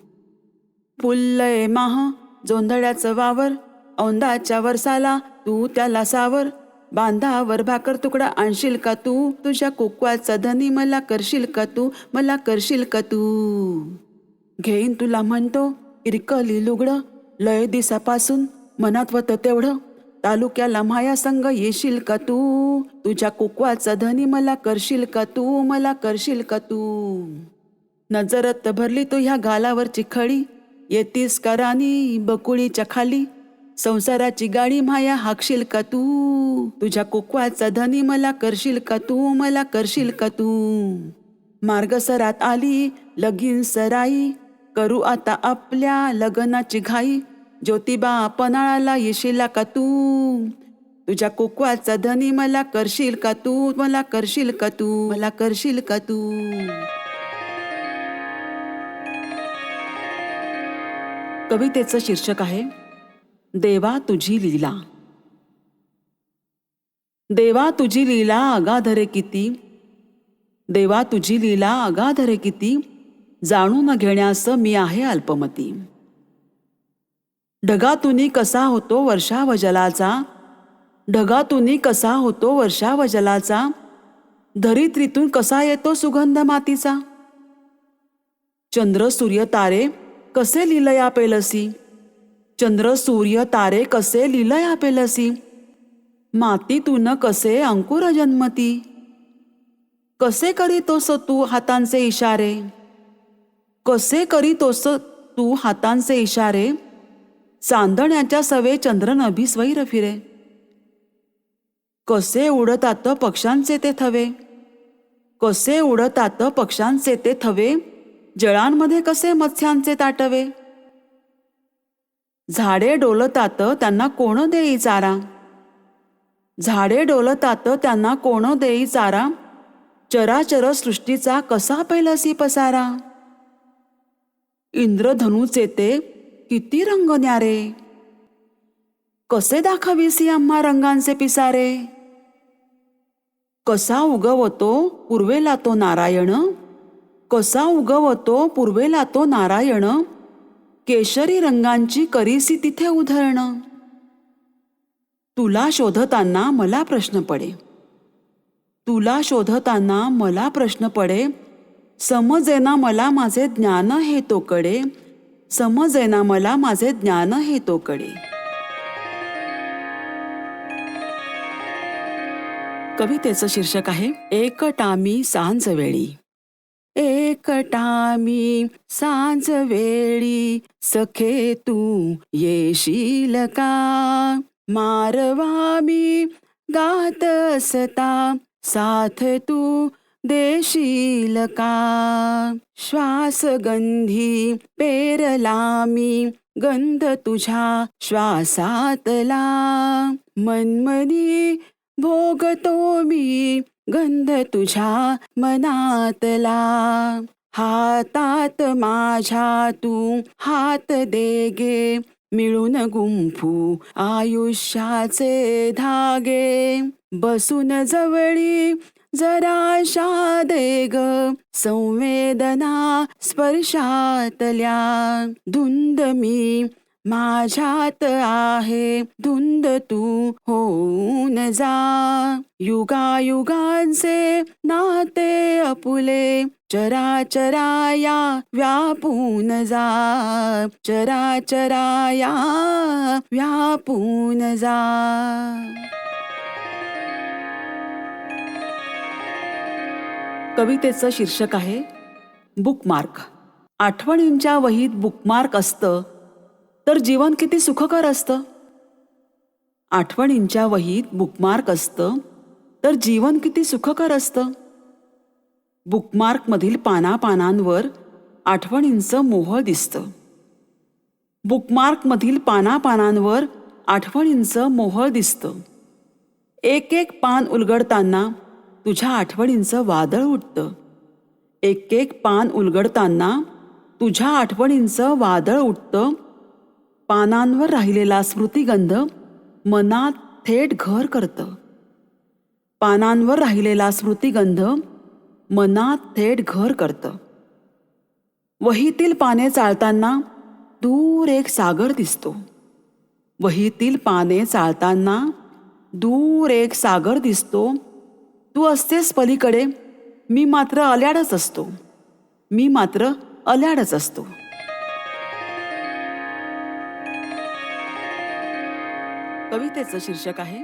फुललय माह जोंधळ्याचं वावर, औंदाच्या वरसाला तू त्याला सावर. बांधावर भाकर तुकडा आणशील का तू, तुझ्या कुकवाचा धनी मला करशील का तू, मला करशील का तू. घेईन तुला म्हणतो इरकली लुगडं, लय दिसापासून मनात वत तेवढं. तालुक्याला माया संग येशील का तू, तुझ्या कुकवाचा धनी मला करशील का तू, मला करशील का तू. नजरत भरली तू ह्या गालावरची खळी, येतीस का राणी बकुळीच्या खाली. संसाराची गाडी माया हाकशील का तू, तुझ्या कुकवाचा धनी मला करशील का तू, मला करशील का तू. मार्गसरात आली लगीन सराई, करू आता आपल्या लग्नाची घाई. ज्योतिबा पन्हाळाला येशील का तू, तुझ्या कोकवाचा धनी मला करशील का तू, मला करशील का तू, मला करशील का तू. कवितेचं शीर्षक आहे देवा तुझी लीला. देवा तुझी लीला अगाध रे किती, देवा तुझी लीला अगाध रे किती, जाणून घेण्यास मी आहे अल्पमती. ढगातूनी कसा होतो वर्षा व जलाचा, ढगातूनी कसा होतो वर्षा व जलाचा, धरित्रीतून कसा येतो सुगंध मातीचा. चंद्र सूर्य तारे कसे लीलया पेलसी, चंद्र सूर्य तारे कसे लीलया पेलसी, मातीतून कसे अंकुर जन्मती. कसे करीतोस तू हातांचे इशारे, कसे करीतोस तू हातांचे इशारे, चांदण्याच्या सवे चंद्रन अभिस्वैर फिरे. कसे उडतात पक्ष्यांचे ते थवे, कसे उडतात पक्ष्यांचे ते थवे, जळांमध्ये कसे मत्स्यांचे ताटवे. झाडे डोलतात त्यांना कोण देई चारा, झाडे डोलतात त्यांना कोण देई चारा, चराचर सृष्टीचा कसा पैलसी पसारा. इंद्रधनुचे ते किती रंग न्यारे, कसे दाखविसी आम्हा रंगांचे पिसारे. कसा उगवतो पूर्वेला तो नारायण, कसा उगवतो पूर्वेला तो नारायण, केशरी रंगांची करीसी तिथे उधळण. तुला शोधताना मला प्रश्न पडे, तुला शोधताना मला प्रश्न पडे, समजेना मला माझे ज्ञान हे तोकडे, समजेना मला माझे ज्ञान हे तोकडे. कवितेचं शीर्षक आहे एकटामी सांज वेळी. एकटामी सांज वेळी सखे तू येशील का, मारवा मी गात असता साथ तू देशील का. श्वासगंधी पेरला मी गंध तुझ्या श्वासातला, मनमनी भोगतो मी गंध तुझ्या मनातला. हातात माझ्या तू हात दे गे, मिळून गुंफू आयुष्याचे धागे. बसून जवळी जराशा दे ग, संवेदना स्पर्शातल्या. धुंद मी माझ्यात आहे, धुंद तू होऊन जा. युगायुगांचे नाते अपुले, चराचराया व्यापून जा, चराचराया व्यापून जा. कवितेचं शीर्षक आहे बुकमार्क. आठवणींच्या वहीत बुकमार्क असतं तर जीवन किती सुखकर असतं. आठवणींच्या वहीत बुकमार्क असतं तर जीवन किती सुखकर असतं. बुकमार्कमधील पानापानांवर आठवणींचं मोह दिसतं. बुकमार्कमधील पानापानांवर आठवणींचं मोह दिसतं. एक एक पान उलगडताना तुझ्या आठवणींचं वादळ उठतं. एक एक पान उलगडताना तुझ्या आठवणींचं वादळ उठतं. पानांवर राहिलेला स्मृतिगंध मनात थेट घर करतं. पानांवर राहिलेला स्मृतिगंध मनात थेट घर करतं. वहीतील पाने चाळताना दूर एक सागर दिसतो. वहीतील पाने चाळताना दूर एक सागर दिसतो. तू असतेस पलीकडे, मी मात्र अल्याडच असतो. मी मात्र अल्याडच असतो. कवितेचं शीर्षक आहे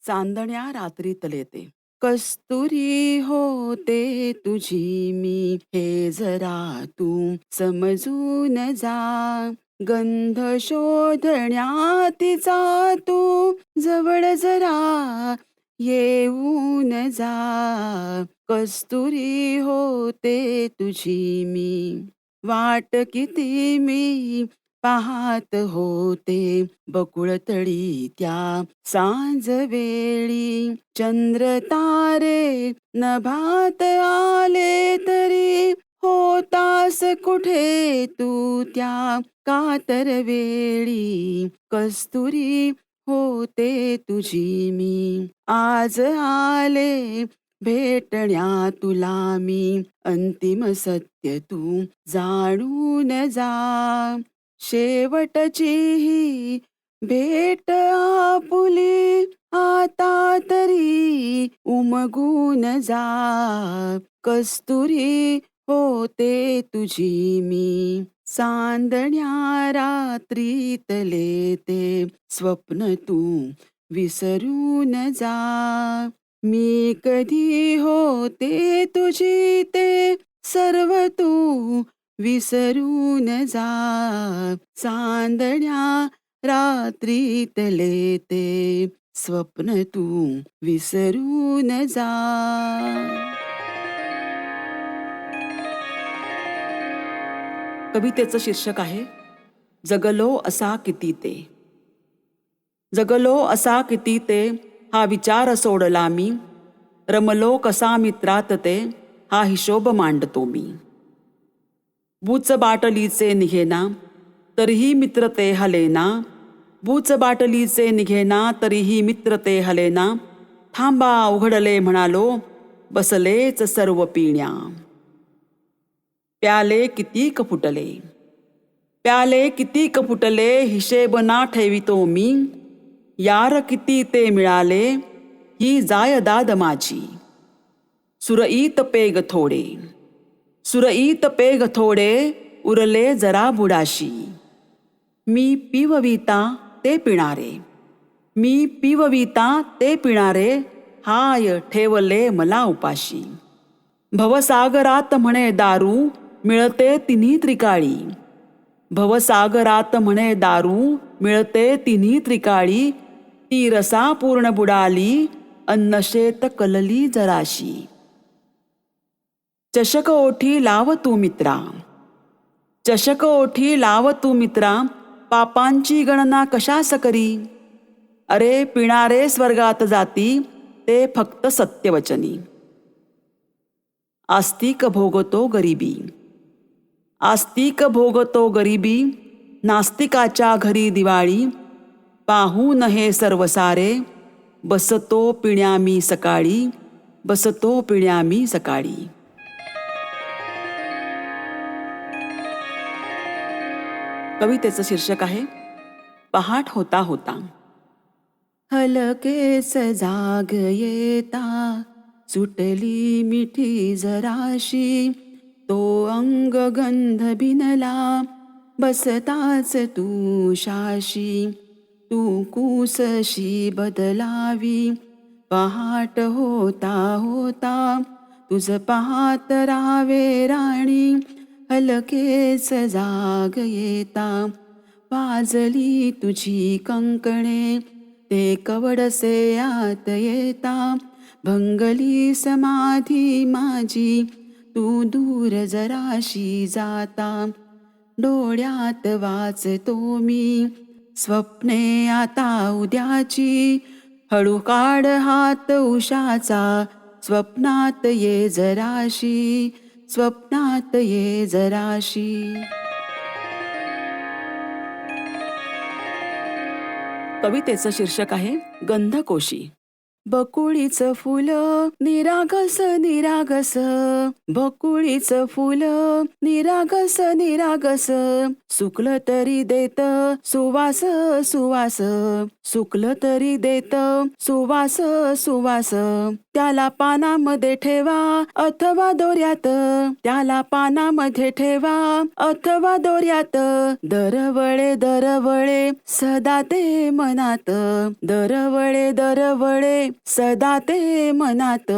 चांदण्या रात्रीत येते. कस्तुरी होते तुझी मी, हे जरा तू समजून जा. गंध शोधण्या तिचा तू जवळ जरा येऊन जा. कस्तुरी होते तुझी मी, वाट किती मी पाहात होते बकुळतळी त्या सांज वेळी. चंद्र तारे नभात आले तरी होतास कुठे तू त्या कातर वेळी. कस्तुरी होते तुझी मी आज आले भेटण्या तुला मी. अंतिम सत्य तू जाणून जा. शेवटची ही भेट आपुली आता तरी उमगून जा. कस्तुरी होते तुझी मी चांदण्या रात्रीतले ते स्वप्न तू विसरून जा. मी कधी होते तुझी ते सर्व तू विसरून जा. चांदण्या रात्रीतले ते स्वप्न तू विसरून जा. कवितेचं शीर्षक आहे जगलो असा किती ते. जगलो असा किती ते हा विचार सोडला मी. रमलो कसा मित्रात ते हा हिशोब मांडतो मी. बूच बाटलीचे निघेना तरीही मित्र ते हलेना. बूच बाटलीचे निघेना तरीही मित्र ते हलेना. थांबा उघडले म्हणालो बसलेच सर्व पिण्या. प्याले किती फुटले प्याले किती फुटले हिशेब ना ठेवितो मी. यार किती ते मिळाले ही जायदाद माझी. सुरईत पेग थोडे सुरईत पेग थोडे उरले जरा बुडाशी. मी पिवविता ते पिणारे मी पिवविता ते पिणारे हाय ठेवले मला उपाशी. भवसागरात म्हणे दारू मिळते तिन्ही त्रिकाळी. भवसागरात म्हणे दारू मिळते तिन्ही त्रिकाळी. ती रसा पूर्ण बुडाली अन्नशेत कलली जराशी. चषक ओठी लाव तू मित्रा चषक ओठी लाव तू मित्रा. पापांची गणना कशास करी. अरे पिणारे स्वर्गात जाती ते फक्त सत्यवचनी. आस्तिक भोगतो गरिबी आस्तिक भोगतो गरिबी. नास्तिकाच्या घरी दिवाळी. पाहून हे सर्व सारे बसतो पिण्या मी सकाळी. बसतो पिण्या मी सकाळी. कवितेचं शीर्षक आहे पहाट होता होता. हलकेच जाग येता सुटली मिठी जराशी. तो अंग गंध बिनला बसताच तू शाशी. तू कुसशी बदलावी पहाट होता होता. तुझ पाहत रावे राणी हलकेच जाग येता. वाजली तुझी कंकणे ते कवडसे आत येता. भंगली समाधी माझी तू दूर जराशी जाता. डोळ्यात वाचतो मी स्वप्ने आता उद्याची. हळू काढ हात उषाचा स्वप्नात ये जराशी. स्वप्नात ये जराशी. कवितेचं शीर्षक आहे गंधकोशी. बकुळीचं फुल निरागस निरागस. बकुळीचं फुल निरागस निरागस. सुकलं तरी देत सुवास सुवास. सुकलं तरी देत सुवास सुवास. त्याला पानामध्ये ठेवा अथवा दोऱ्यात. त्याला पानामध्ये ठेवा अथवा दोऱ्यात. दरवळे दरवळे सदा ते मनात. दरवळे दरवळे सदा ते मनात.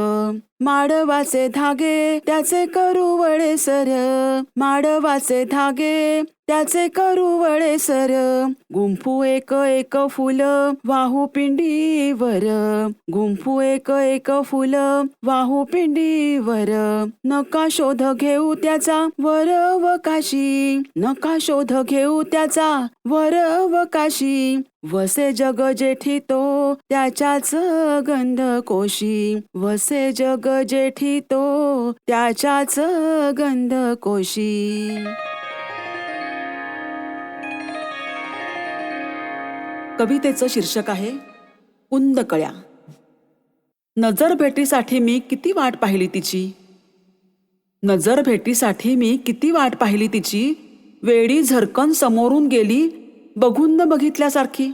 माडवाचे धागे त्याचे करू वळे सर, माडवाचे धागे त्याचे करू वळे सर, गुंफू एक एक फुल वाहू पिंडीवर, गुंफू एक एक फुल वाहू पिंडीवर, नका शोध घेऊ त्याचा वर व काशी, नका शोध घेऊ त्याचा वर व काशी, वसे जग जेठी तो त्याच्याच गंध कोशी, वसे जग जेठी तो त्याच्याच गंध कोशी. कवितेचं शीर्षक आहे कुंद कळ्या. नजर भेटीसाठी मी किती वाट पाहिली तिची, नजर भेटीसाठी मी किती वाट पाहिली तिची, वेडी झरकन समोरून गेली बघून न बघितल्यासारखी.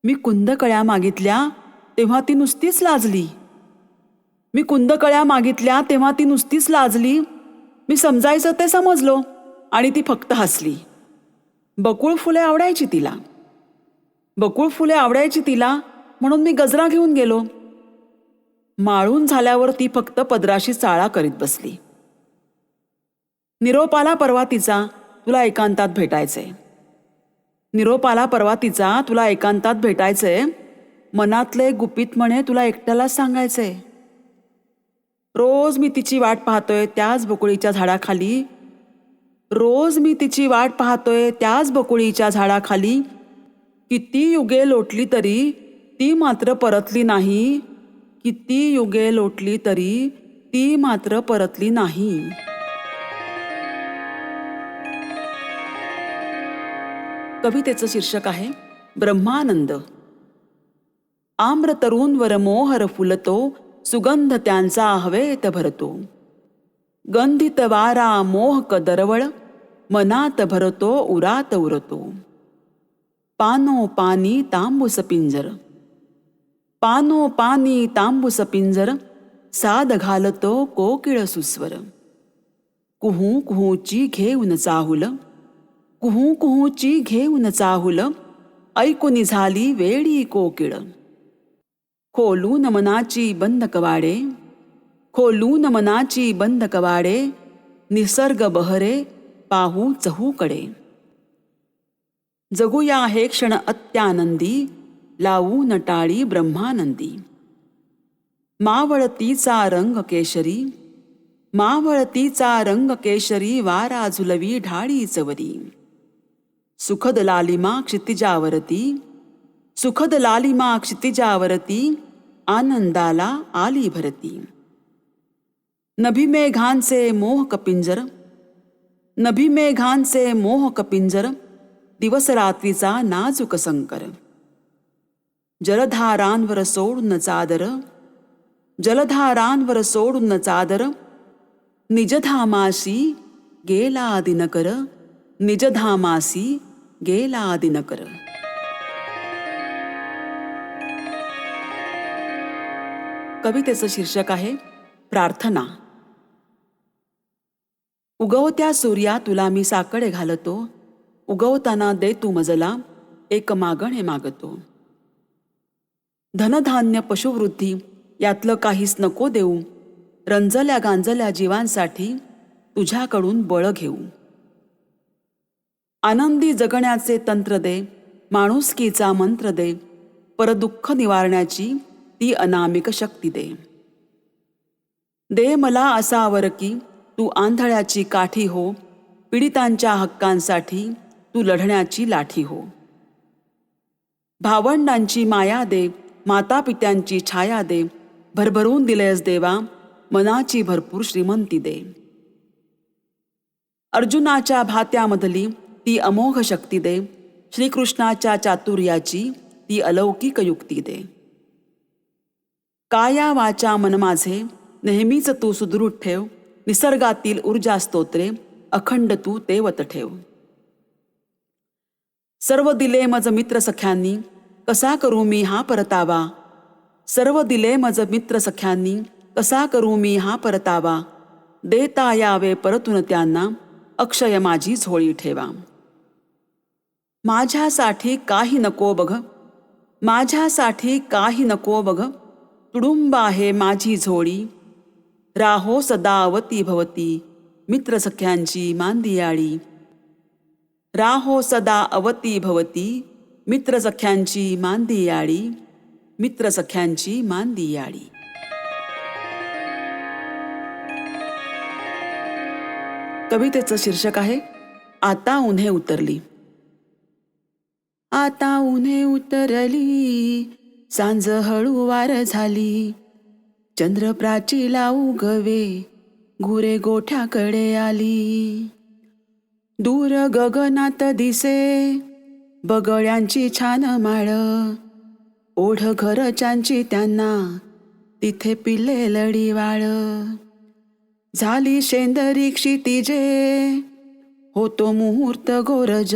मी कुंदकळ्या मागितल्या तेव्हा ती नुसतीच लाजली, मी कुंदकळ्या मागितल्या तेव्हा ती नुसतीच लाजली. मी समजायचं ते समजलो आणि ती फक्त हसली. बकुळ फुले आवडायची तिला, बकुळ फुले आवडायची तिला म्हणून मी गजरा घेऊन गेलो. माळून झाल्यावर ती फक्त पदराशी चाळा करीत बसली. निरोपाला परवा तिचा तुला एकांतात भेटायचंय, निरोपाला परवा तिचा तुला एकांतात भेटायचंय, मनातले गुपित म्हणे तुला एकट्याला सांगायचंय. रोज मी तिची वाट पाहतोय त्याच बकुळीच्या झाडाखाली, रोज मी तिची वाट पाहतोय त्याच बकुळीच्या झाडाखाली. किती युगे लोटली तरी ती मात्र परतली नाही, किती युगे लोटली तरी ती मात्र परतली नाही. कवितेचं शीर्षक आहे ब्रह्मानंद. आम्र तरुणवर मोहर फुलतो, सुगंध त्यांचा हवेत भरतो, गंधित वारा मोहक दरवळ, मनात भरतो उरात उरतो. पानो पानी तांबूस पिंजर, पानो पानी तांबूस पिंजर, साद घालतो कोकिळ सुस्वर. कुहू कुहूची घेऊन चाहुल, कुहू कुहूची घेऊन चाहुल, ऐकून झाली वेडी कोकिळ. खोलून मनाची बंद कवाडे, खोलून मनाची बंद कवाडे, निसर्ग बहरे पाहू चहूकडे. जगूया हे क्षण अत्यानंदी, लावू नटाळी ब्रह्मानंदी. मावळतीचा रंग केशरी, मावळतीचा रंग केशरी, वारा झुलवी ढाळी चवरी. सुखद लालिमा क्षितिजावरती, सुखद लालिमा क्षितिजावरती, आनंदाला आली भरती. नभी मेघांचे मोहक पिंजर, नभी मेघांचे मोहक पिंजर, दिवस रात्रीचा नाजूक संकर. जलधारांवर सोडून चादर, जलधारांवर सोडून चादर, निजधामासी गेला दिनकर, निजधामासी गेला दिनकर. कवितेचं शीर्षक आहे प्रार्थना. उगवत्या सूर्या तुला मी साकडे घालतो, उगवताना दे तू मजला एक मागणे मागतो. धनधान्य पशुवृद्धी यातलं काहीच नको देऊ, रंजल्या गांजल्या जीवांसाठी तुझ्याकडून बळ घेऊ. आनंदी जगण्याचे तंत्र दे, माणुसकीचा मंत्र दे, परदुःख निवारण्याची ती अनामिक शक्ती दे. दे मला असा वर की तू आंधळ्याची काठी हो, पीडितांच्या हक्कांसाठी तू लढण्याची लाठी हो. भावंडांची माया दे, मातापित्यांची छाया दे, भरभरून दिलेस देवा मनाची भरपूर श्रीमंती दे. अर्जुनाच्या भात्यामधली ती अमोघ शक्ती दे, श्रीकृष्णाच्या चातुर्याची ती अलौकिक युक्ती दे. काया वाचा मन माझे नेहमीच तू सुदृढ ठेव, निसर्गातील ऊर्जा स्तोत्रे अखंड तू तेवत ठेव. सर्व दिले मज मित्र सख्यांनी, कसा करू मी हा परतावा. सर्व दिले मज मित्र सख्यांनी, कसा करू मी हा परतावा. देता यावे परतून त्यांना, अक्षय माझी झोळी ठेवा. माझ्यासाठी काही नको बघ, माझ्यासाठी काही नको बघ, तुडुंब आहे माझी झोळी, राहो सदा अवती भवती, मित्र सख्यांची मांदियाळी. राहो सदा अवती भवती, मित्र सख्यांची मांदियाळी, मित्र सख्यांची मांदियाळी. कवितेचं शीर्षक आहे आता उन्हे उतरली. आता उन्हे उतरली, सांज हळूवार झाली, चंद्रप्राचीला उगवे, घुरे गोठ्याकडे आली. दूर गगनात दिसे बगळ्यांची छान माळ, ओढ घरच्यांची त्यांना, तिथे पिल्ले लढीवाळ. झाली शेंदरी क्षितिजे, होतो मुहूर्त गोरज,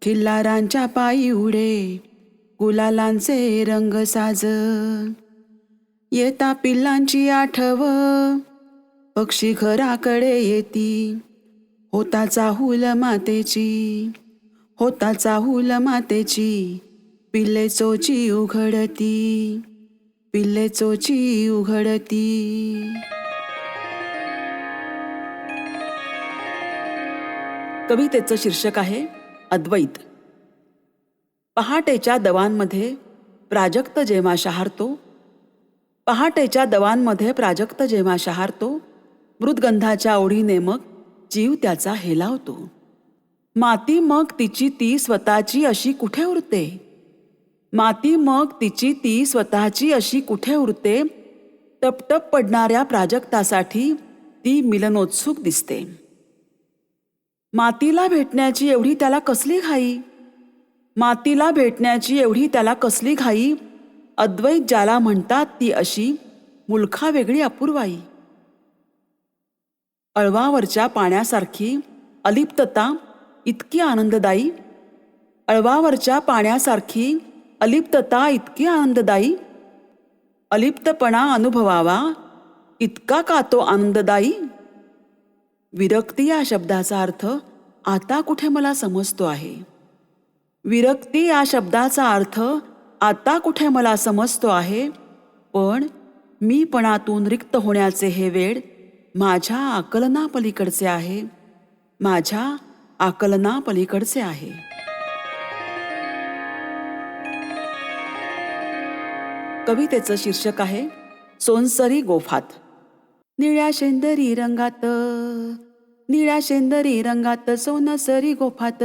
खिल्लारांच्या पायी उडे, गुलालांचे रंग साज. येता पिल्लांची आठव, पक्षी घराकडे येती, होता चाहूल मातेची, होता चाहूल मातेची, पिल्ले चोची उघडती, पिल्ले चोची उघडती. कवितेचं शीर्षक आहे अद्वैत. पहाटेच्या दवांमध्ये प्राजक्त जेव्हा शहारतो, पहाटेच्या दवांमध्ये प्राजक्त जेव्हा शहारतो, मृदगंधाच्या ओढीने मग जीव त्याचा हेलावतो. माती मग तिची ती स्वतःची अशी कुठे उरते, माती मग तिची ती स्वतःची अशी कुठे उरते, टपटप पडणाऱ्या प्राजक्तासाठी ती मिलनोत्सुक दिसते. मातीला भेटण्याची एवढी त्याला कसली घाई, मातीला भेटण्याची एवढी त्याला कसली घाई, अद्वैत ज्याला म्हणतात ती अशी मुलखा वेगळी अपूर्वाई. अळवावरच्या पाण्यासारखी अलिप्तता इतकी आनंददायी, अळवावरच्या पाण्यासारखी अलिप्तता इतकी आनंददायी, अलिप्तपणा अनुभवावा इतका का तो आनंददायी. विरक्ती या शब्दाचा अर्थ आता कुठे मला समजतो आहे, विरक्ती या शब्दाचा अर्थ आता कुठे मला समजतो आहे. पण मीपणातून रिक्त होण्याचे हे वेळ माझ्या आकलनापलीकडचे आहे, माझ्या आकलनापलीकडचे आहे. कवितेचं शीर्षक आहे सोनसरी गोफात. निळ्या शेंदरी रंगात, निळ्या शेंदरी रंगात सोनसरी गोफात,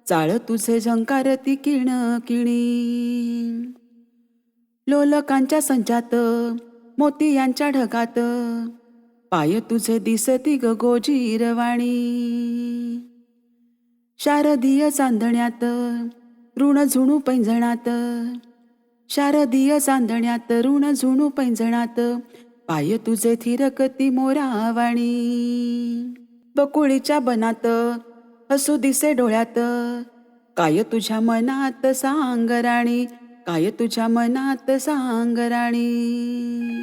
चाळ तुझे झंकारती किण किणी. लोलकांच्या संचात मोती यांच्या ढगात, पाय तुझे दिसती ग गोजीरवाणी. शारदीय चांदण्यात ऋण झुणू पैंजणात, शारदीय चांदण्यात ऋण झुणू पैंजणात, पाय तुझे थिरकती मोरावाणी. बकुळीच्या बनात हसू दिसे डोळ्यात, काय तुझ्या मनात सांग राणी, काय तुझ्या मनात सांग राणी.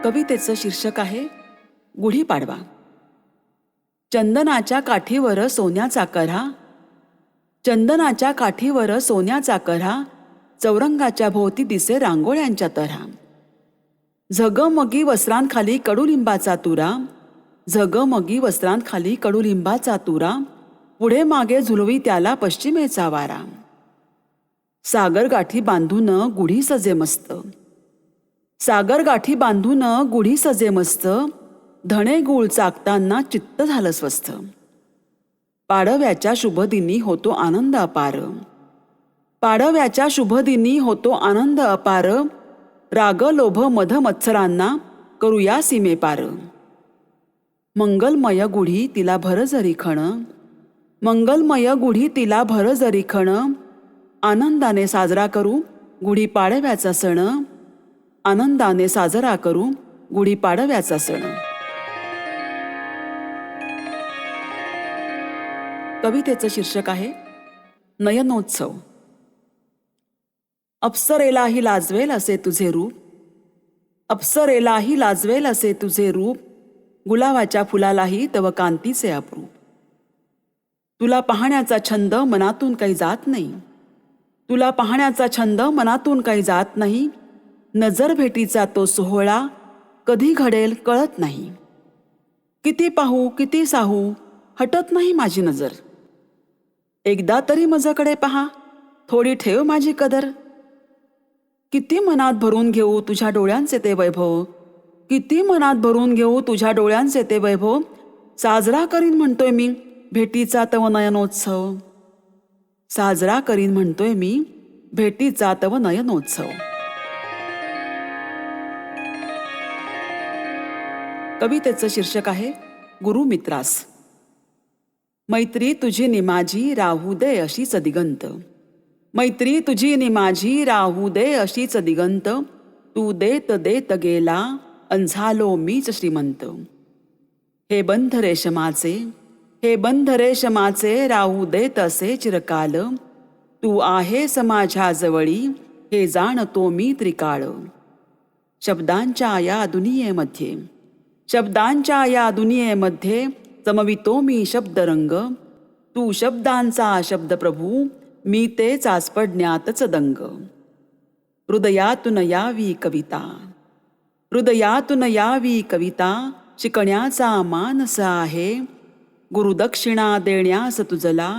कवितेचं शीर्षक आहे गुढीपाडवा. चंदनाच्या काठीवर सोन्याचा कऱ्हा, चंदनाच्या काठीवर सोन्याचा कऱ्हा, चौरंगाच्या भोवती दिसे रांगोळ्यांच्या तऱ्हा. झगमगी वस्त्रांखाली कडुलिंबाचा तुरा, झगमगी वस्त्रांखाली कडुलिंबाचा तुरा, पुढे मागे झुलवी त्याला पश्चिमेचा वारा. सागर गाठी बांधून गुढी सजे मस्त, सागर गाठी बांधून गुढी सजे मस्त, धणे गुळ चाकताना चित्त झालं स्वस्थ. पाडव्याच्या शुभदिनी होतो आनंद अपार, पाडव्याच्या शुभदिनी होतो आनंद अपार, राग लोभ मध मत्सरांना करूया सीमे पार. मंगलमय गुढी तिला भर जरी खण, मंगलमय गुढी तिला भर जरी खण, आनंदाने साजरा करू गुढी पाडव्याचा सण, आनंदाने साजरा करू गुढी पाडव्याचा सण. कवितेचं शीर्षक आहे नयनोत्सव. अप्सरेलाही लाजवेल असे तुझे रूप, अप्सरेलाही लाजवेल असे तुझे रूप, गुलाबाच्या फुलालाही तव कांतीचे अप्रूप. तुला पाहण्याचा छंद मनातून काही जात नाही, तुला पाहण्याचा छंद मनातून काही जात नाही. नजर भेटीचा तो सोहळा कधी घडेल कळत नाही. किती पाहू किती साहू हटत नाही माझी नजर. एकदा तरी माझ्याकडे पहा, थोडी ठेव माझी कदर. किती मनात भरून घेऊ तुझ्या डोळ्यांचे ते वैभव, किती मनात भरून घेऊ तुझ्या डोळ्यांचे ते वैभव. साजरा करीन म्हणतोय मी भेटीचा तव नयनोत्सव, साजरा करीन म्हणतोय मी भेटीचा तव नयनोत्सव. कवितेचं शीर्षक आहे गुरुमित्रास. मैत्री तुझी नि माझी राहू दे अशीच दिगंत, मैत्री तुझी नि माझी राहू दे अशीच दिगंत. तू देत देत गेला अन झालो मीच श्रीमंत. हे बंध रेशमाचे, हे बंध रेशमाचे राहू देत असे चिरकाल. तू आहेस माझ्या जवळी हे जाणतो मी त्रिकाळ. शब्दांच्या या दुनियेमध्ये, शब्दांच्या या दुनियेमध्ये चमवितो मी शब्दरंग. तू शब्दांचा शब्द प्रभू, मी तेच आज पडण्यातच दंग. हृदयातून यावी कविता, हृदयातून यावी कविता. शिकण्याचा मानस आहे गुरुदक्षिणा देण्यास तुझला.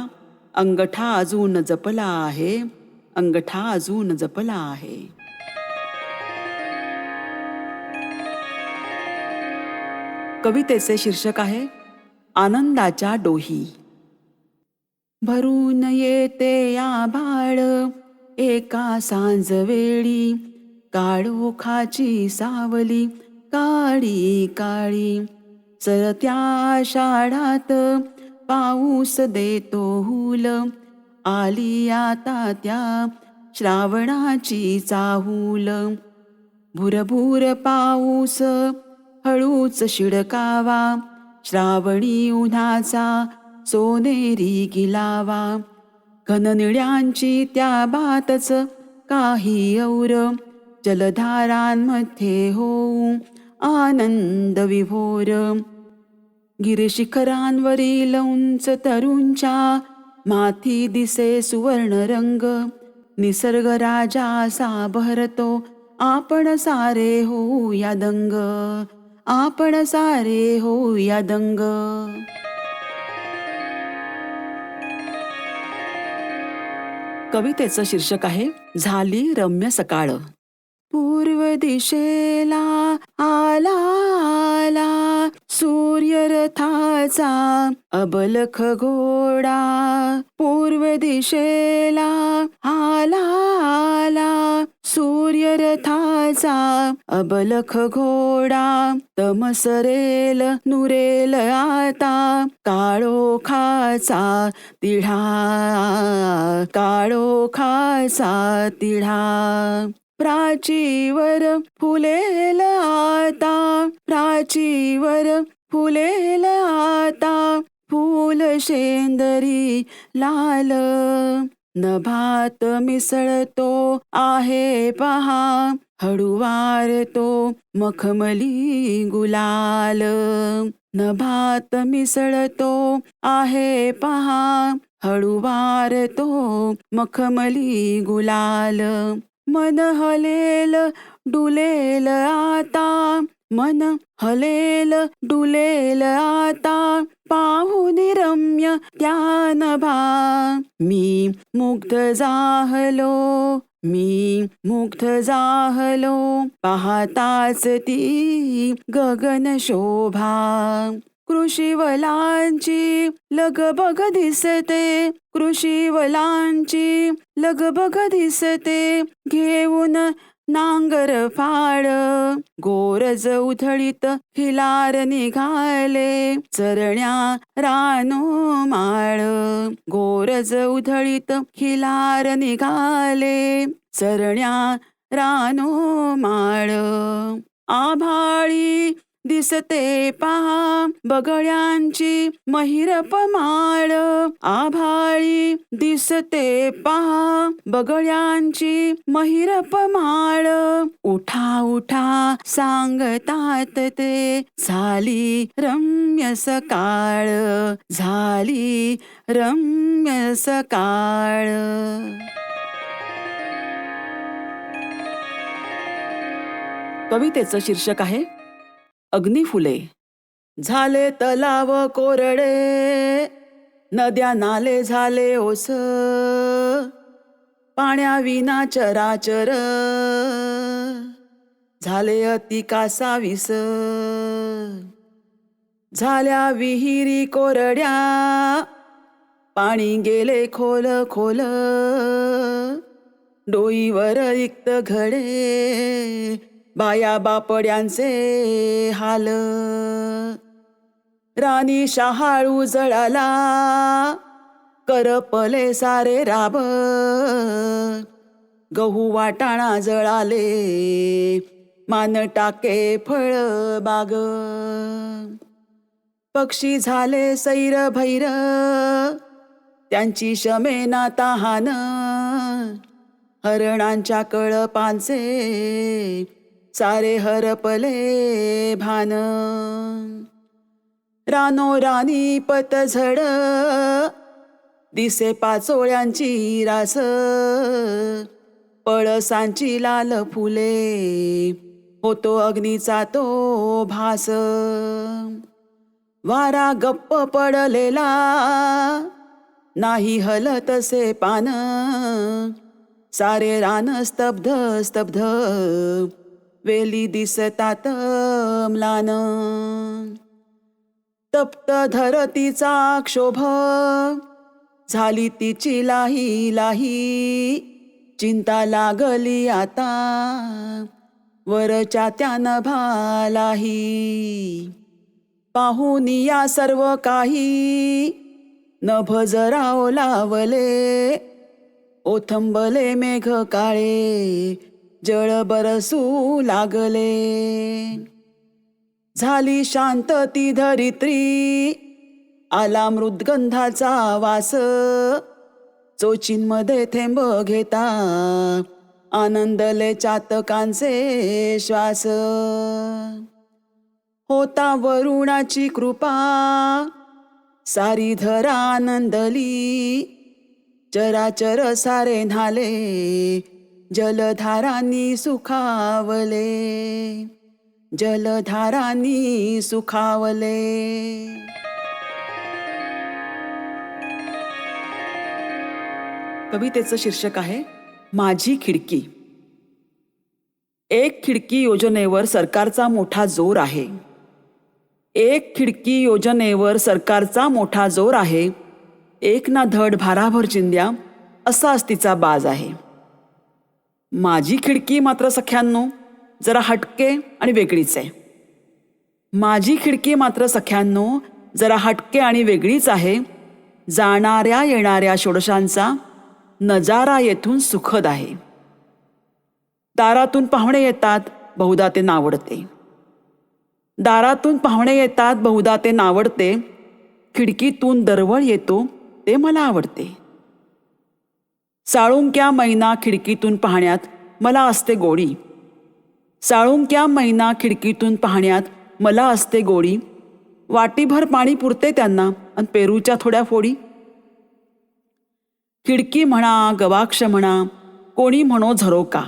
अंगठा अजून जपला आहे, अंगठा अजून जपला आहे. कवितेचे शीर्षक आहे आनंदाच्या डोही. भरून येते आभाळ एका सांजवेळी, काळोखाची सावली काळी काळी. सरत्या आषाढात पाऊस देतो हुल, आली आता त्या श्रावणाची चाहूल. भुरभुर पाऊस हळूच शिडकावा, श्रावणी उन्हाचा सोनेरी गिलावा. घननिळ्यांची त्या बातच काही और, जलधारांमध्ये होऊ आनंद विभोर. गिरशिखरांवरील उंच तरुंच्या माथी दिसे सुवर्ण रंग. निसर्ग राजा असा बहरतो, आपण सारे होऊया दंग, आपण सारे होऊया दंग. कवितेचं शीर्षक आहे झाली रम्य सकाळ. पूर्व दिशेला आला आला सूर्य रथाचा अबलख घोडा. पूर्व दिशेला आला आला सूर्य रथाचा अबलख घोडा. तमसरेल नुरेल आता काळोखाचा तिढा, काळोखाचा तिढा. प्राचीवर फुलेल आता, प्राचीवर फुलेल आता फूल शेंदरी लाल. नभात मिसळतो आहे पहा हळुवार तो मखमली गुलाल. नभात मिसळतो आहे पहा हळुवार तो मखमली गुलाल. मन हलेल डुलेल आता, मन हलेल डुलेल आता पाहून रम्य त्या नभा. मी मुग्ध जाहलो, मी मुग्ध जाहलो पाहताच ती गगन शोभा. कृषीवलांची लगबग दिसते, कृषीवलांची लगबग दिसते घेऊन नांगर फाळ. गोरज उधळीत हिलार निघाले चरण्या रानो माळ. गोरज उधळीत हिलार निघाले चरण्या रानो माळ. आभाळी दिसते पहा बगळ्यांची महिरप माळ. आभाळी दिसते पहा बगळ्यांची महिरप माळ. उठा उठा सांगतात ते झाली रम्य सकाळ, झाली रम्य सकाळ. कवितेचं शीर्षक आहे अग्निफुले. झाले तलाव कोरडे, नद्या नाले झाले ओस, पाण्याविना चराचर झाले अति कासावीस. झाल्या विहिरी कोरड्या, पाणी गेले खोल खोल, डोईवर रिक्त घडे, बाया बापड्यांचे हाल. राणी शहाळू जळाला, करपले सारे राब, गहू वाटाणा जळाले, मान टाके फळ बाग. पक्षी झाले सैर भैर, त्यांची शमेना तहान, हरणांच्या कळपांचे सारे हरपले भान. रानो रानी पतझड, दिसे पाचोळ्यांची रास, पळसांची लाल फुले, होतो अग्नीचा तो भास. वारा गप्प पडलेला, नाही हलतसे पान, सारे रान स्तब्ध स्तब्ध, वेली दिसतात म्लान. तप्त धरतीचा क्षोभ, झाली तिची लाही लाही, चिंता लागली आता वरच्या त्या नभालाही. पाहून या सर्व काही, नभ जरा ओलावले, ओथंबले मेघ काळे, जळ बरसू लागले. झाली शांत ती धरित्री, आला मृदगंधाचा वास, चोचींमध्ये थेंब घेता, आनंदले चातकांचे श्वास. होता वरुणाची कृपा, सारी धरा आनंदली, चराचर सारे न्हाले, जलधारांनी सुखावले, जलधारांनी सुखावले. कवितेचं शीर्षक आहे माझी खिडकी. एक खिडकी योजनेवर सरकारचा मोठा जोर आहे. एक खिडकी योजनेवर सरकारचा मोठा जोर आहे. एक ना धड भाराभर चिंध्या, असाच तिचा बाज आहे. माझी खिडकी मात्र सख्यांनो जरा हटके आणि वेगळीच आहे. माझी खिडकी मात्र सख्यांनो जरा हटके आणि वेगळीच आहे. जाणाऱ्या येणाऱ्या षोडशांचा नजारा येथून सुखद आहे. दारातून पाहुणे येतात, बहुधा ते नावडते. दारातून पाहुणे येतात, बहुधा ते नावडते. खिडकीतून दरवळ येतो, ते मला आवडते. साळुंक्या मैना खिडकीतून पाहण्यात मला असते गोडी. साळुंक्या मैना खिडकीतून पाहण्यात मला असते गोडी. वाटीभर पाणी पुरते त्यांना, आणि पेरूच्या थोड्या फोडी. खिडकी म्हणा गवाक्ष म्हणा, कोणी म्हणो झरोका.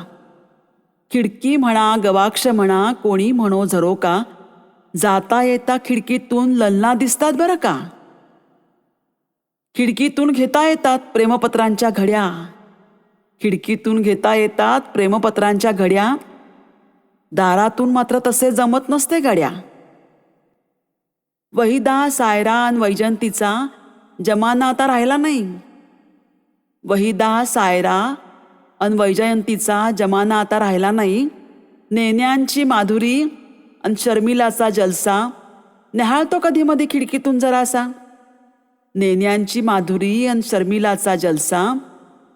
खिडकी म्हणा गवाक्ष म्हणा, कोणी म्हणो झरोका. जाता येता खिडकीतून ललना दिसतात बरं का. खिडकीतून घेता येतात प्रेमपत्रांच्या घड्या. खिडकीतून घेता येतात प्रेमपत्रांच्या घड्या. दारातून मात्र तसे जमत नसते गड्या. वहिदा सायरा आणि वैजंतीचा जमाना आता राहिला नाही. वहिदा सायरा आणि वैजयंतीचा जमाना आता राहिला नाही. नेण्यांची माधुरी आणि शर्मिलाचा जलसा न्याहाळतो कधी मध्ये खिडकीतून जरासा. नेण्यांची माधुरी आणि शर्मिलाचा जलसा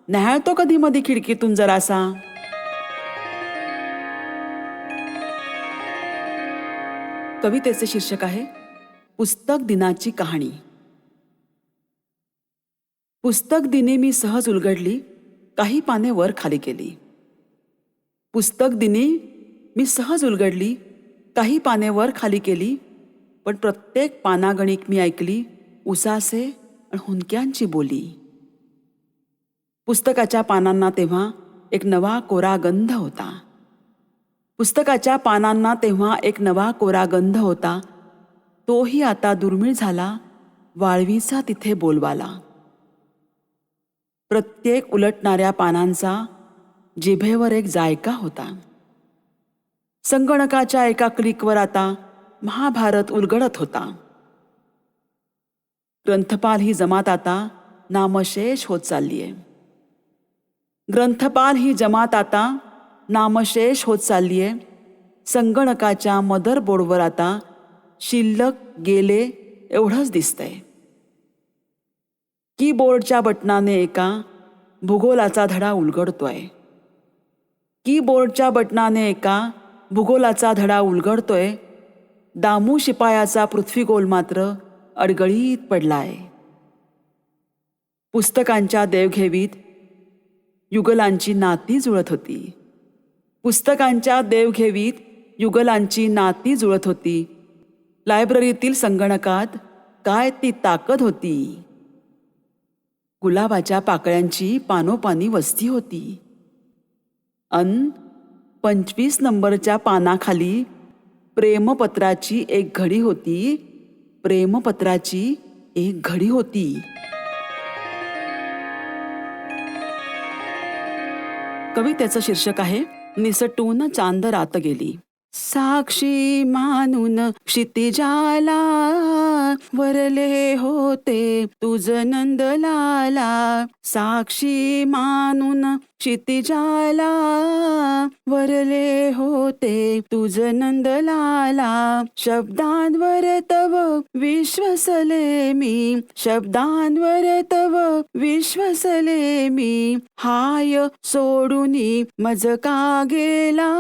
न्याहाळतो कधी मध्ये खिडकीतून जरासा. कवितेचे शीर्षक आहे पुस्तक दिनाची कहाणी. पुस्तक दिनी मी सहज उलगडली, काही पाने वर खाली केली. पुस्तक दिनी मी सहज उलगडली, काही पाने वर खाली केली. पण प्रत्येक पानागणिक मी ऐकली उसासे आणि हुंदक्यांची बोली. पुस्तकाच्या पानांना तेव्हा एक नवा कोरा गंध होता. पुस्तकाच्या पानांना तेव्हा एक नवा कोरा गंध होता. तोही आता दुर्मिळ झाला. वाळवीचा तिथे बोलबाला. प्रत्येक उलटणाऱ्या पानांचा जिभेवर एक जायका होता. संगणकाच्या एका क्लिकवर आता महाभारत उलगडत होता. ग्रंथपाल ही जमात आता नामशेष होत चाललीये. ग्रंथपाल ही जमात आता नामशेष होत चाललीये. संगणकाच्या मदरबोर्डवर आता शिल्लक गेले एवढंच दिसतंय. कीबोर्डच्या बटनाने एका भूगोलाचा धडा उलगडतोय. कीबोर्डच्या बटनाने एका भूगोलाचा धडा उलगडतोय. दामू शिपायाचा पृथ्वीगोल मात्र अडगळीत पडलाय. पुस्तकांच्या देवघेवीत युगलांची नाती जुळत होती. पुस्तकांच्या देवघेवीत युगलांची नाती जुळत होती. लायब्ररीतील संगणकात काय ती ताकद होती. गुलाबाच्या पाकळ्यांची पानोपानी वस्ती होती. 25 नंबरच्या पानाखाली प्रेमपत्राची एक घडी होती. प्रेमपत्राची एक घडी होती. कवितेचं शीर्षक आहे निसटून चांद रात गेली. साक्षी मानून क्षितिजाला वरले होते तुझ नंदलाला. साक्षी मानून क्षितिजाला वरले होते तुझ नंदलाला. शब्दांवर तव विश्वसले मी. शब्दांवर तव विश्वसले मी. हाय सोडूनी मज का गेला.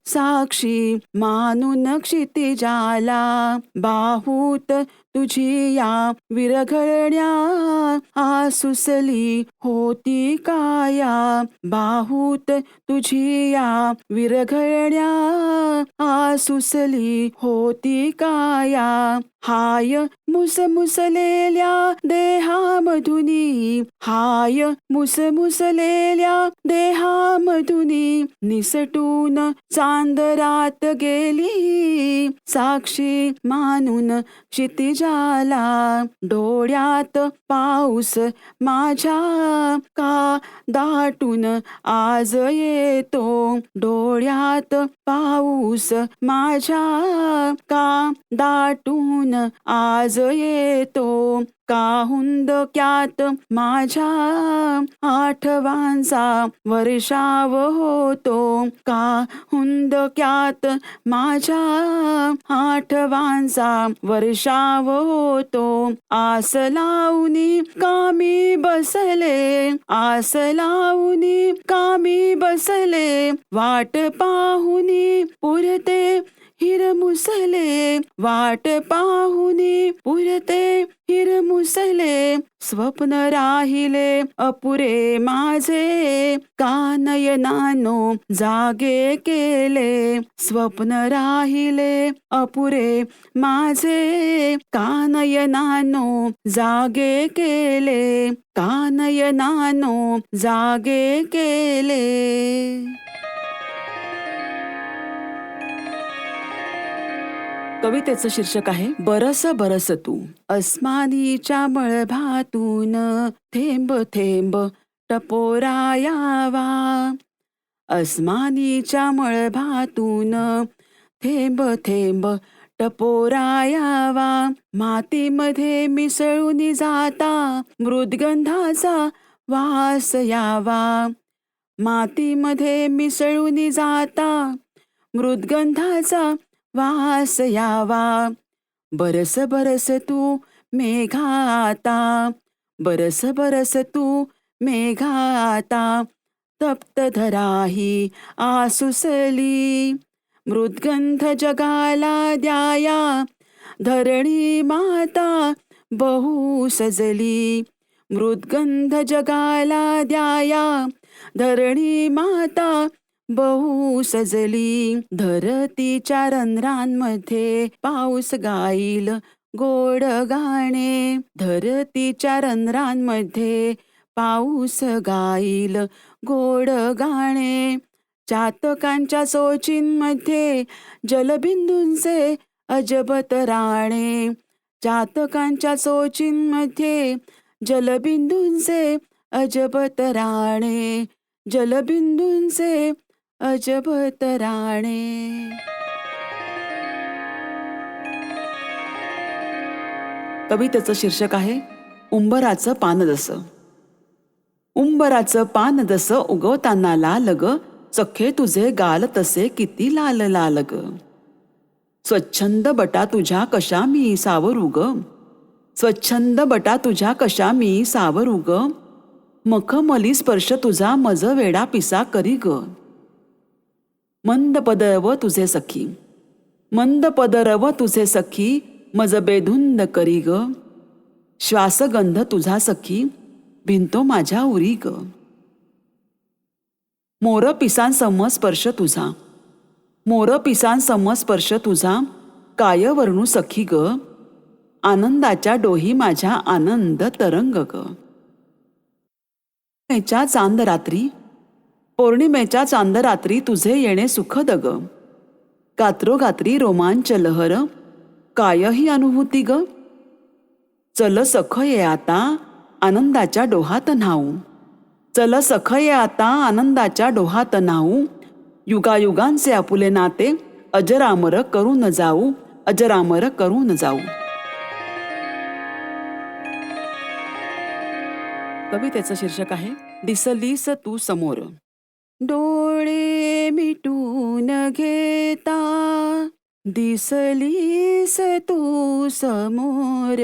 साक्षी मानून क्षितिजाला. बाहूत तुझी या विरघळण्या आसुसली होती काया. बाहूत तुझी या विरघळण्या आसुसली होती काया. हाय मुसमुसलेल्या देहामधुनी. हाय मुसमुसलेल्या देहामधुनी निसटून चांद रात गेली. साक्षी मानून क्षितिजाला. डोळ्यात पाऊस माझ्या का दाटून आज येतो. डोळ्यात पाऊस माझ्या का दाटून आज येतो. का हुंदक्यात माझ्या आठवांचा वर्षाव होतो. का हुंदक्यात माझ्या आठवांचा वर्षाव होतो. आस लावूनी कामी बसले. आस लावूनी कामी बसले. वाट पाहुनी पुरते हिरमुसले. वाट पाहुनी पुरते हिरमुसले. स्वप्न राहिले अपुरे माझे. का नयनानो जागे केले. स्वप्न राहिले अपुरे माझे. का नयनानो जागे केले. का नयनानो जागे केले. कवितेचं शीर्षक आहे बरस बरस तू. अस्मानीच्या मळभातून थेंब थेंब टपोरा यावा. अस्मानीच्या मळभातून थेंब थेंब टपोरा यावा. मातीमध्ये मिसळून जाता मृदगंधाचा वास यावा. मातीमध्ये मिसळून जाता मृदगंधाचा वास यावा. बरस बरस तू मेघाता. बरस बरस तू मेघाता. तप्त धराही आसुसली. मृदगंध जगाला द्याया. धरणी माता बहु सजली. मृदगंध जगाला द्याया. धरणी माता बहु सजली. धरतीच्या रंध्रांमध्ये पाऊस गाईल गोड गाणे. धरतीच्या रंध्रांमध्ये पाऊस गाईल गोड गाणे. चातकांच्या चोचींमध्ये जलबिंदूंचे अजब तराणे. चातकांच्या चोचींमध्ये जलबिंदूंचे अजब तराणे. जलबिंदूंचे अजब तराणे. कवितेचं शीर्षक आहे उंबराचं पान जसं. उंबराचं पान जसं उगवताना लाल ग, चखे तुझे गाल तसे किती लाल लाल ग. स्वच्छंद बटा तुझ्या कशा मी सावरू ग. स्वच्छंद बटा तुझ्या कशा मी सावरू ग. मखमली स्पर्श तुझा मज वेडा पिसा करी ग. मंद पदरव तुझे सखी, मंद पदरव तुझे सखी, मज बेधुंद करी ग. श्वासगंध तुझा सखी भिंतो माझ्या उरी ग. मोर पिसांसम स्पर्श तुझा, मोर पिसांसम स्पर्श तुझा, काय वर्णू सखी ग. आनंदाच्या डोही माझ्या आनंद तरंग ग. पौर्णिमेच्या चांद रात्री, पौर्णिमेच्या चांद रात्री तुझे येणे सुखद ग. गात्रोगात्री रोमांच लहर, काय ही अनुभूती ग. चल सख ये आता आनंदाच्या डोहात न्हाऊ. चल सख ये आता आनंदाच्या डोहात न्हाऊ. युगायुगांचे आपुले नाते अजरामर करून जाऊ, अजरामर करून जाऊ. कवितेचं शीर्षक आहे दिसलीस तू समोर. डोळे मिटून घेता दिसलीस तू समोर.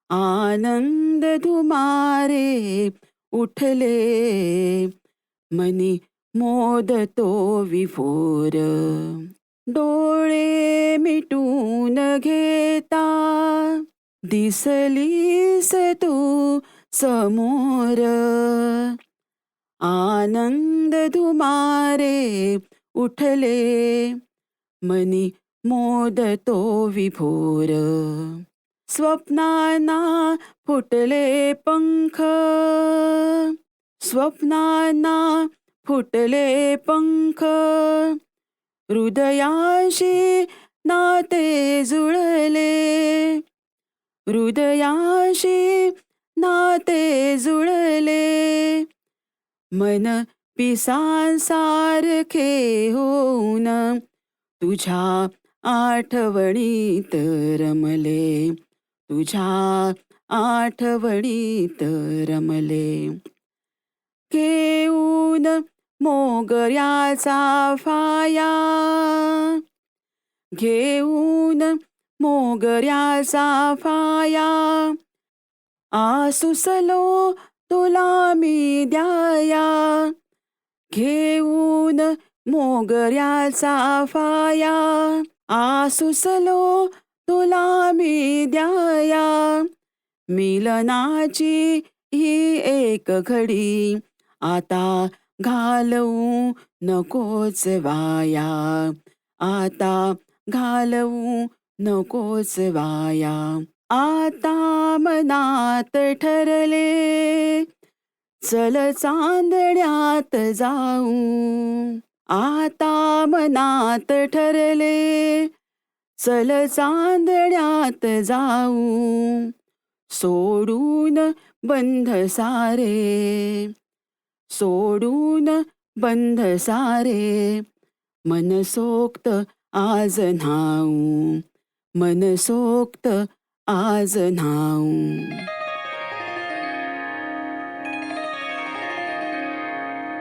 आनंद धुमारे उठले मनी मोदतो विभोर. डोळे मिटून घेता दिसलीस तू समोर. आनंद धुमारे उठले मनी मोदतो विभोर. स्वप्नांना फुटले पंख, स्वप्नांना फुटले पंख. हृदयाशी नाते जुळले, हृदयाशी नाते जुळले. मन पिसांसारखे होऊन तुझ्या आठवणीत रमले, तुझ्या आठवणीत रमले. घेऊन मोगऱ्याचा फाया, घेऊन मोगऱ्याचा फाया. आसुसलो तुला मी द्याया. घेऊन मोगऱ्याचा फाया. आसुसलो तुला मी द्याया. मिलनाची ही एक घडी आता घालवू नकोच वाया. आता घालवू नकोच वाया. आता मनात ठरले चल चांदण्यात जाऊ. आता मनात ठरले चल चांदण्यात जाऊ. सोडून बंध सारे, सोडून बंध सारे. मनसोक्त आज न्हाऊ, मनसोक्त आज न्हाऊ.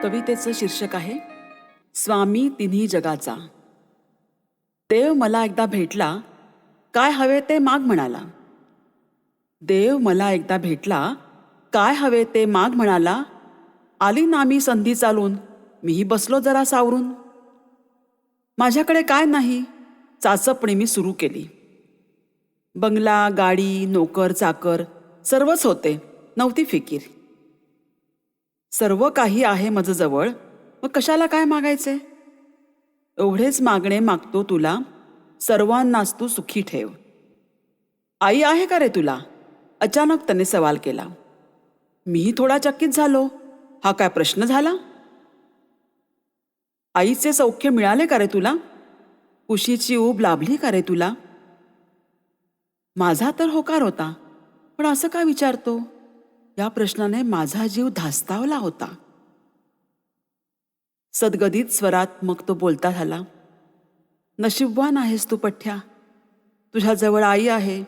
कवितेचं शीर्षक आहे स्वामी तिन्ही जगाचा. देव मला एकदा भेटला, काय हवे ते माग म्हणाला. देव मला एकदा भेटला, काय हवे ते माग म्हणाला. आली ना मी संधी चालून, मीही बसलो जरा सावरून. माझ्याकडे काय नाही, चाचपणी मी सुरू केली. बंगला, गाडी, नोकर, चाकर सर्वच होते, नव्हती फिकीर. सर्व काही आहे माझं जवळ, मग कशाला काय मागायचे. एवढेच मागणे मागतो तुला, सर्वांनाच तू सुखी ठेव. आई आहे का रे तुला, अचानक त्याने सवाल केला. मीही थोडा चकित झालो, हा काय प्रश्न झाला. आईचे सौख्य मिळाले का रे तुला? कुशीची ऊब लाभली का रे तुला? माझा तर होकार होता, पण असं का विचारतो? या प्रश्नाने माझा जीव धास्तावला होता. सद्गदित स्वरात मग तो बोलता झाला. नशीबवान आहेस तू पठ्ठ्या, तुझ्याजवळ आई आहे.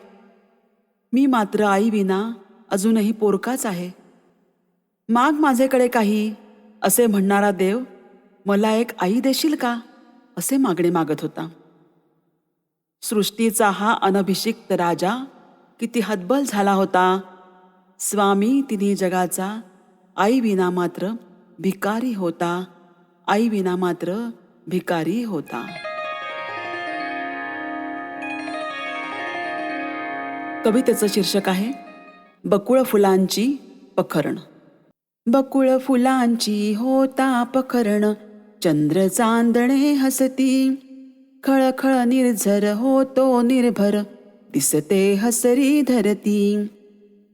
मी मात्र आई विना अजूनही पोरकाच आहे. माग माझेकडे काही असे म्हणणारा देव मला एक आई देशील का, असे मागणे मागत होता. सृष्टीचा हा अनभिषिक्त राजा किती हतबल झाला होता. स्वामी तिन्ही जगाचा आई विना मात्र भिकारी होता. आई विना मात्र भिकारी होता. कवितेचं शीर्षक आहे बकुळ फुलांची पखरण. बकुळ फुलांची होता पखरण, चंद्र चांदणे हसती. खळखळ निर्झर होतो निर्भर, दिसते हसरी धरती.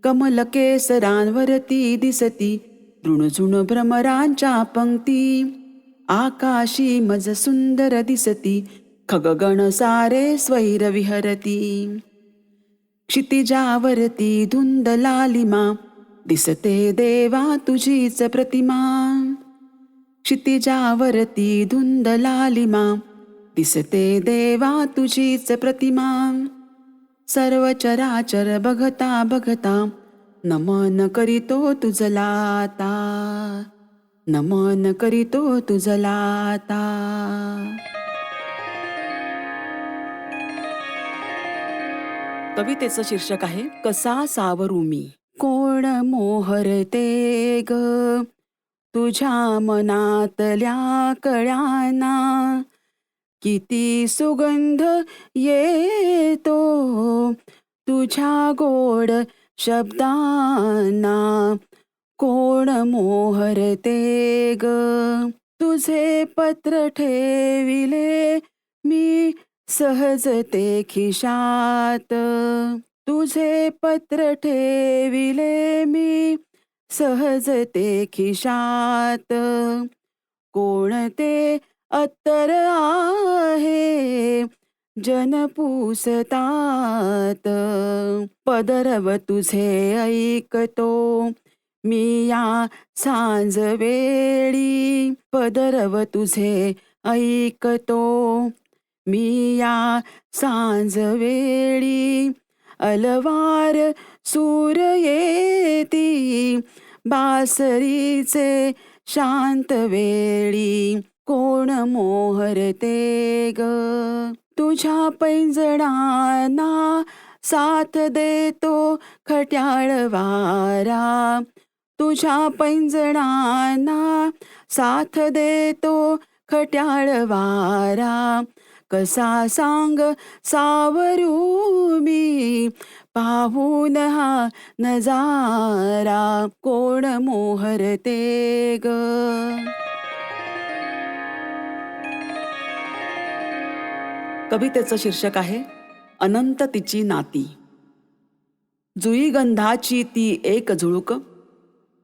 कमल केसरांवरती दिसती, ऋणझुण भ्रमरांच्या पंक्ती. आकाशी मज सुंदर दिसती, खगगण सारे स्वैर विहरती. क्षितिजावरती धुंद लालिमा, दिसते देवा तुझीच प्रतिमा. क्षितिजावरती धुंद लालिमा, दिसते देवा तुझीच प्रतिमा. सर्व चराचर बघता बघता, नमन करीतो तुझला आता. नमन करीतो तुझला आता. कवितेचं शीर्षक आहे कसा सावरू मी. कोण मोहरते ग तुझ्या मनातल्या कळ्यांना, किती सुगंध येतो तुझ्या गोड शब्दांना. कोण मोहरते ग तुझे पत्र ठेविले मी सहजते खिशात. तुझे पत्र ठेविले मी सहजते खिशात. कोणते अत्तर आहे जन पुसतात. पदरव तुझे ऐकतो मी या सांज वेळी. पदरव तुझे ऐकतो मी या सांज वेळी. अलवार सूर येती बासरीचे शांत वेळी. कोण मोहरते ग तुझ्या पैंजणांना, साथ देतो खट्याळ वारा. तुझ्या पैंजणांना साथ देतो खट्याळ वारा. कसा सांग सावरू मी पाहून हा नजारा. कोण मोहरते ग. कवितेचं शीर्षक आहे अनंत तिची नाती. जुई गंधाची ती एक झुळूक,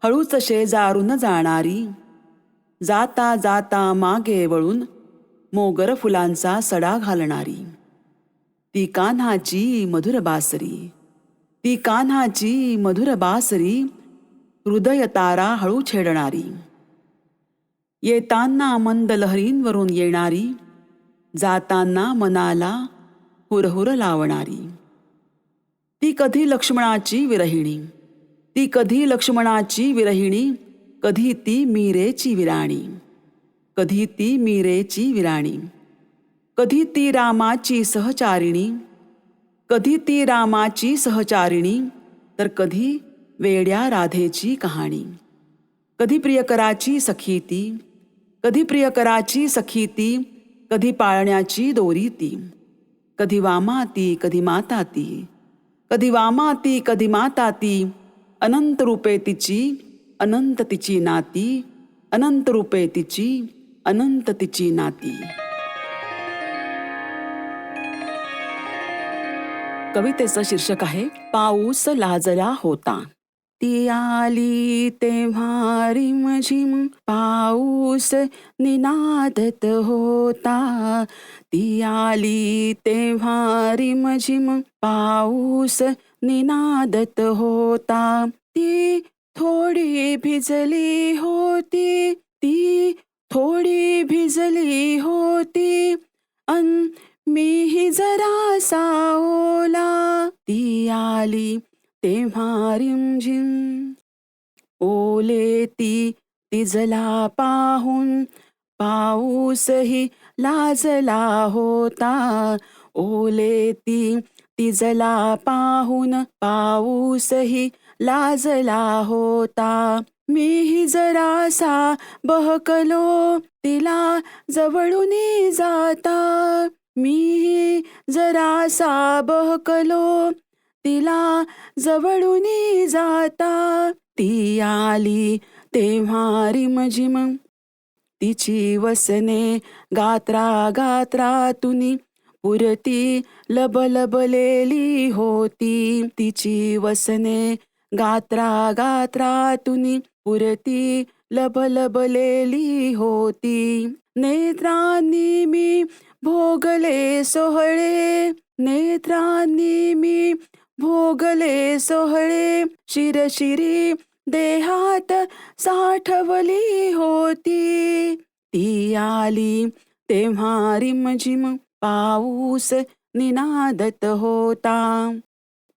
हळूच शेजारून जाणारी. जाता जाता मागे वळून मोगर फुलांचा सडा घालणारी. ती कान्हाची मधुर बासरी. ती कान्हाची मधुर बासरी, हृदय तारा हळू छेडणारी. येताना मंद लहरींवरून येणारी, जाताना मनाला हुरहुर लावणारी. ती कधी लक्ष्मणाची विरहिणी. ती कधी लक्ष्मणाची विरहिणी, कधी ती मीरेची विराणी. कधी ती मीरेची विराणी. कधी ती रामाची सहचारिणी. कधी ती रामाची सहचारिणी, तर कधी वेड्या राधेची कहाणी. कधी प्रियकराची सखी ती. कधी प्रियकराची सखी ती, कधी पाळण्याची दोरी ती. कधी वामाती कधी माता ती. कधी वामाती कधी माता ती. अनंत रूपे तिची, अनंत तिची नाती. अनंत रूपे तिची, अनंत तिची नाती. कवितेचं शीर्षक आहे पाऊस लाजला होता. ती आली तेव्हा रिमझिम पाऊस निनादत होता. ती आली तेव्हा रिमझिम पाऊस निनादत होता. ती थोडी भिजली होती, ती थोडी भिजली होती, अन मीही जरासा ओला. ती आली तेव्हा रिमझिम. ओले ती तिजला पाहून पाऊसही लाजला होता. ओले ती तिजला पाहून पाऊसही लाजला होता. मीही जरासा बहकलो तिला जवळूनी जाता. मीही जरासा बहकलो तिला जवळूनी जाता. ती आली तेव्हा रिमझिम. तिची वसने गात्रागात्रातुनी पुरती लबलबलेली होती. तिची वसने गात्रागात्रातुनी पुरती लबलबलेली होती. नेत्रांनी मी भोगले सोहळे, नेत्रांनी मी भोगले सोहळे. शिरशिरी देहात साठवली होती. ती आली तेव्हा रिमझिम पाऊस निनादत होता.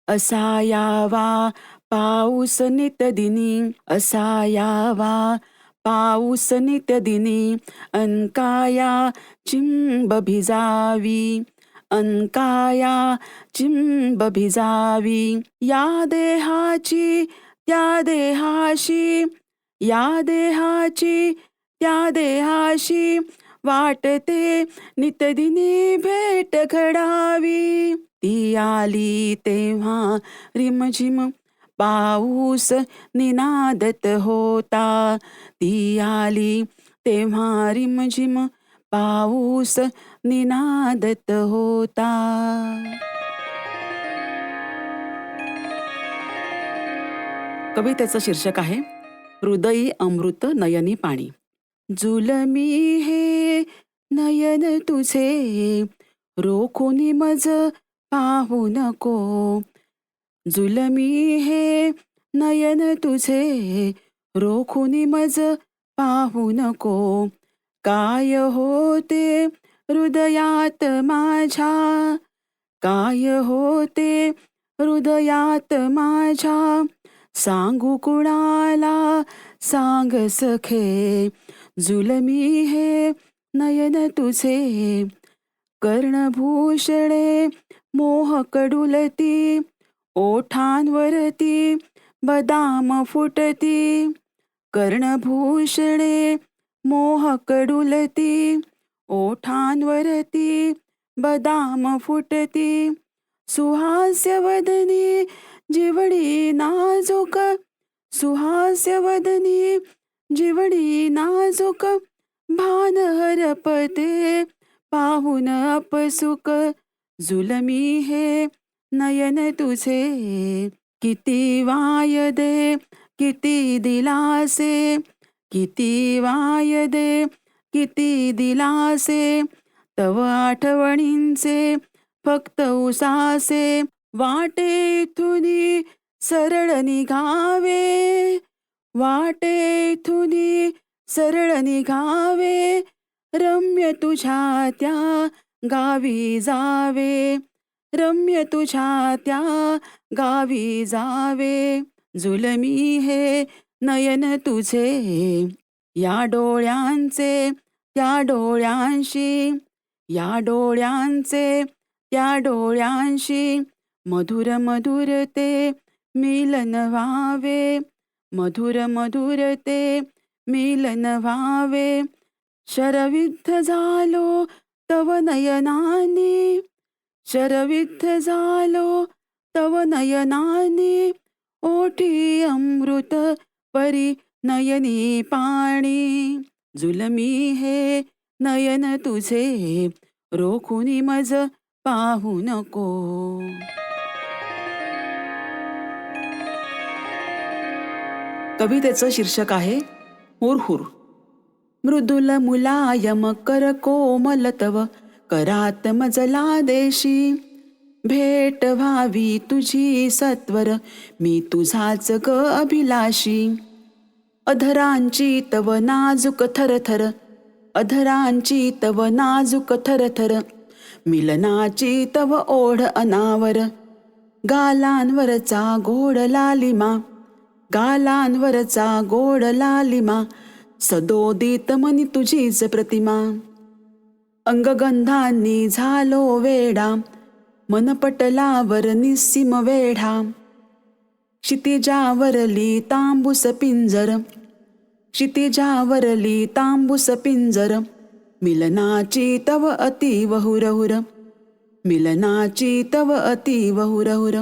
असा यावा पाऊस नित्यदिनी, असा यावा पाऊस नित्यदिनी. अनकाया चिंब भिजावी, अनकाया चिंब भिजावी. या देहाची त्या देहाशी, या देहाची त्या देहाशी वाटते नित्यदिनी भेट घडावी. ती आली तेव्हा रिमझिम पाऊस निनादत होता. ती आली तेव्हा रिमझिम पाऊस निनादत होता. कवितेचं शीर्षक आहे हृदयी अमृत नयनी पाणी. जुलमी हे नयन तुझे रोखुनी मज पाहू नको. जुलमी हे नयन तुझे रोखुनी मज पाहू नको. काय होते हृदयात माझ्या, काय होते हृदयात माझ्या. सांगू कुणाला सांग सखे. जुलमी हे नयन तुझे कर्णभूषणे मोह कडुलती. ओठांवरती बदाम फुटती. कर्णभूषणे मोह कडुलती. ओठांवरती बदाम फुटती. सुहास्यवदनी जीवडी नाजूक, सुहास्यवदनी जीवडी नाजूक. भान हरपते पाहून अपसुक. जुलमी हे नयन तुझे किती वायदे किती दिलासे, किती वायदे किती दिलासे. तव आठवणींचे फक्त उसासे. वाटेथुनी सरळ निघावे, वाटेथुनी सरळ निघावे. रम्य तुझ्या त्या गावी जावे, रम्य तुझ्या त्या गावी जावे. जुलमी हे नयन तुझे या डोळ्यांचे त्या डोळ्यांशी, या डोळ्यांचे त्या डोळ्यांशी. मधुर मधुर ते मिलन व्हावे, मधुर मधुर ते मिलन व्हावे. शरविद्ध झालो तव नयनानी, शरविद्ध झालो तव नयनानी. ओठी अमृत परी नयनी पाणी. जुलमी हे नयन तुझे रोखुनी मज पाहू नको. कवितेचं शीर्षक आहे हुरहुर. मृदुल मुलायम कर कोमल तव करात मजला देशी, भेट व्हावी तुझी सत्वर मी तुझाच ग अभिलाषी. अधरांची तव नाजूक थरथर, अधरांची तव नाजूक थरथर, मिलनाची तव ओढ अनावर. गालांवरचा गोड लालिमा, गालांवरचा गोड लालिमा, सदोदित मनी तुझीच प्रतिमा. अंगगंधांनी झालो वेडा, मनपटलावर निस्सीम वेढा. क्षितिजावरली तांबूस पिंजर, क्षितिजावरली तांबूस पिंजर, मिलनाची तव अति हुरहुर, मिलनाची तव अति हुरहुर.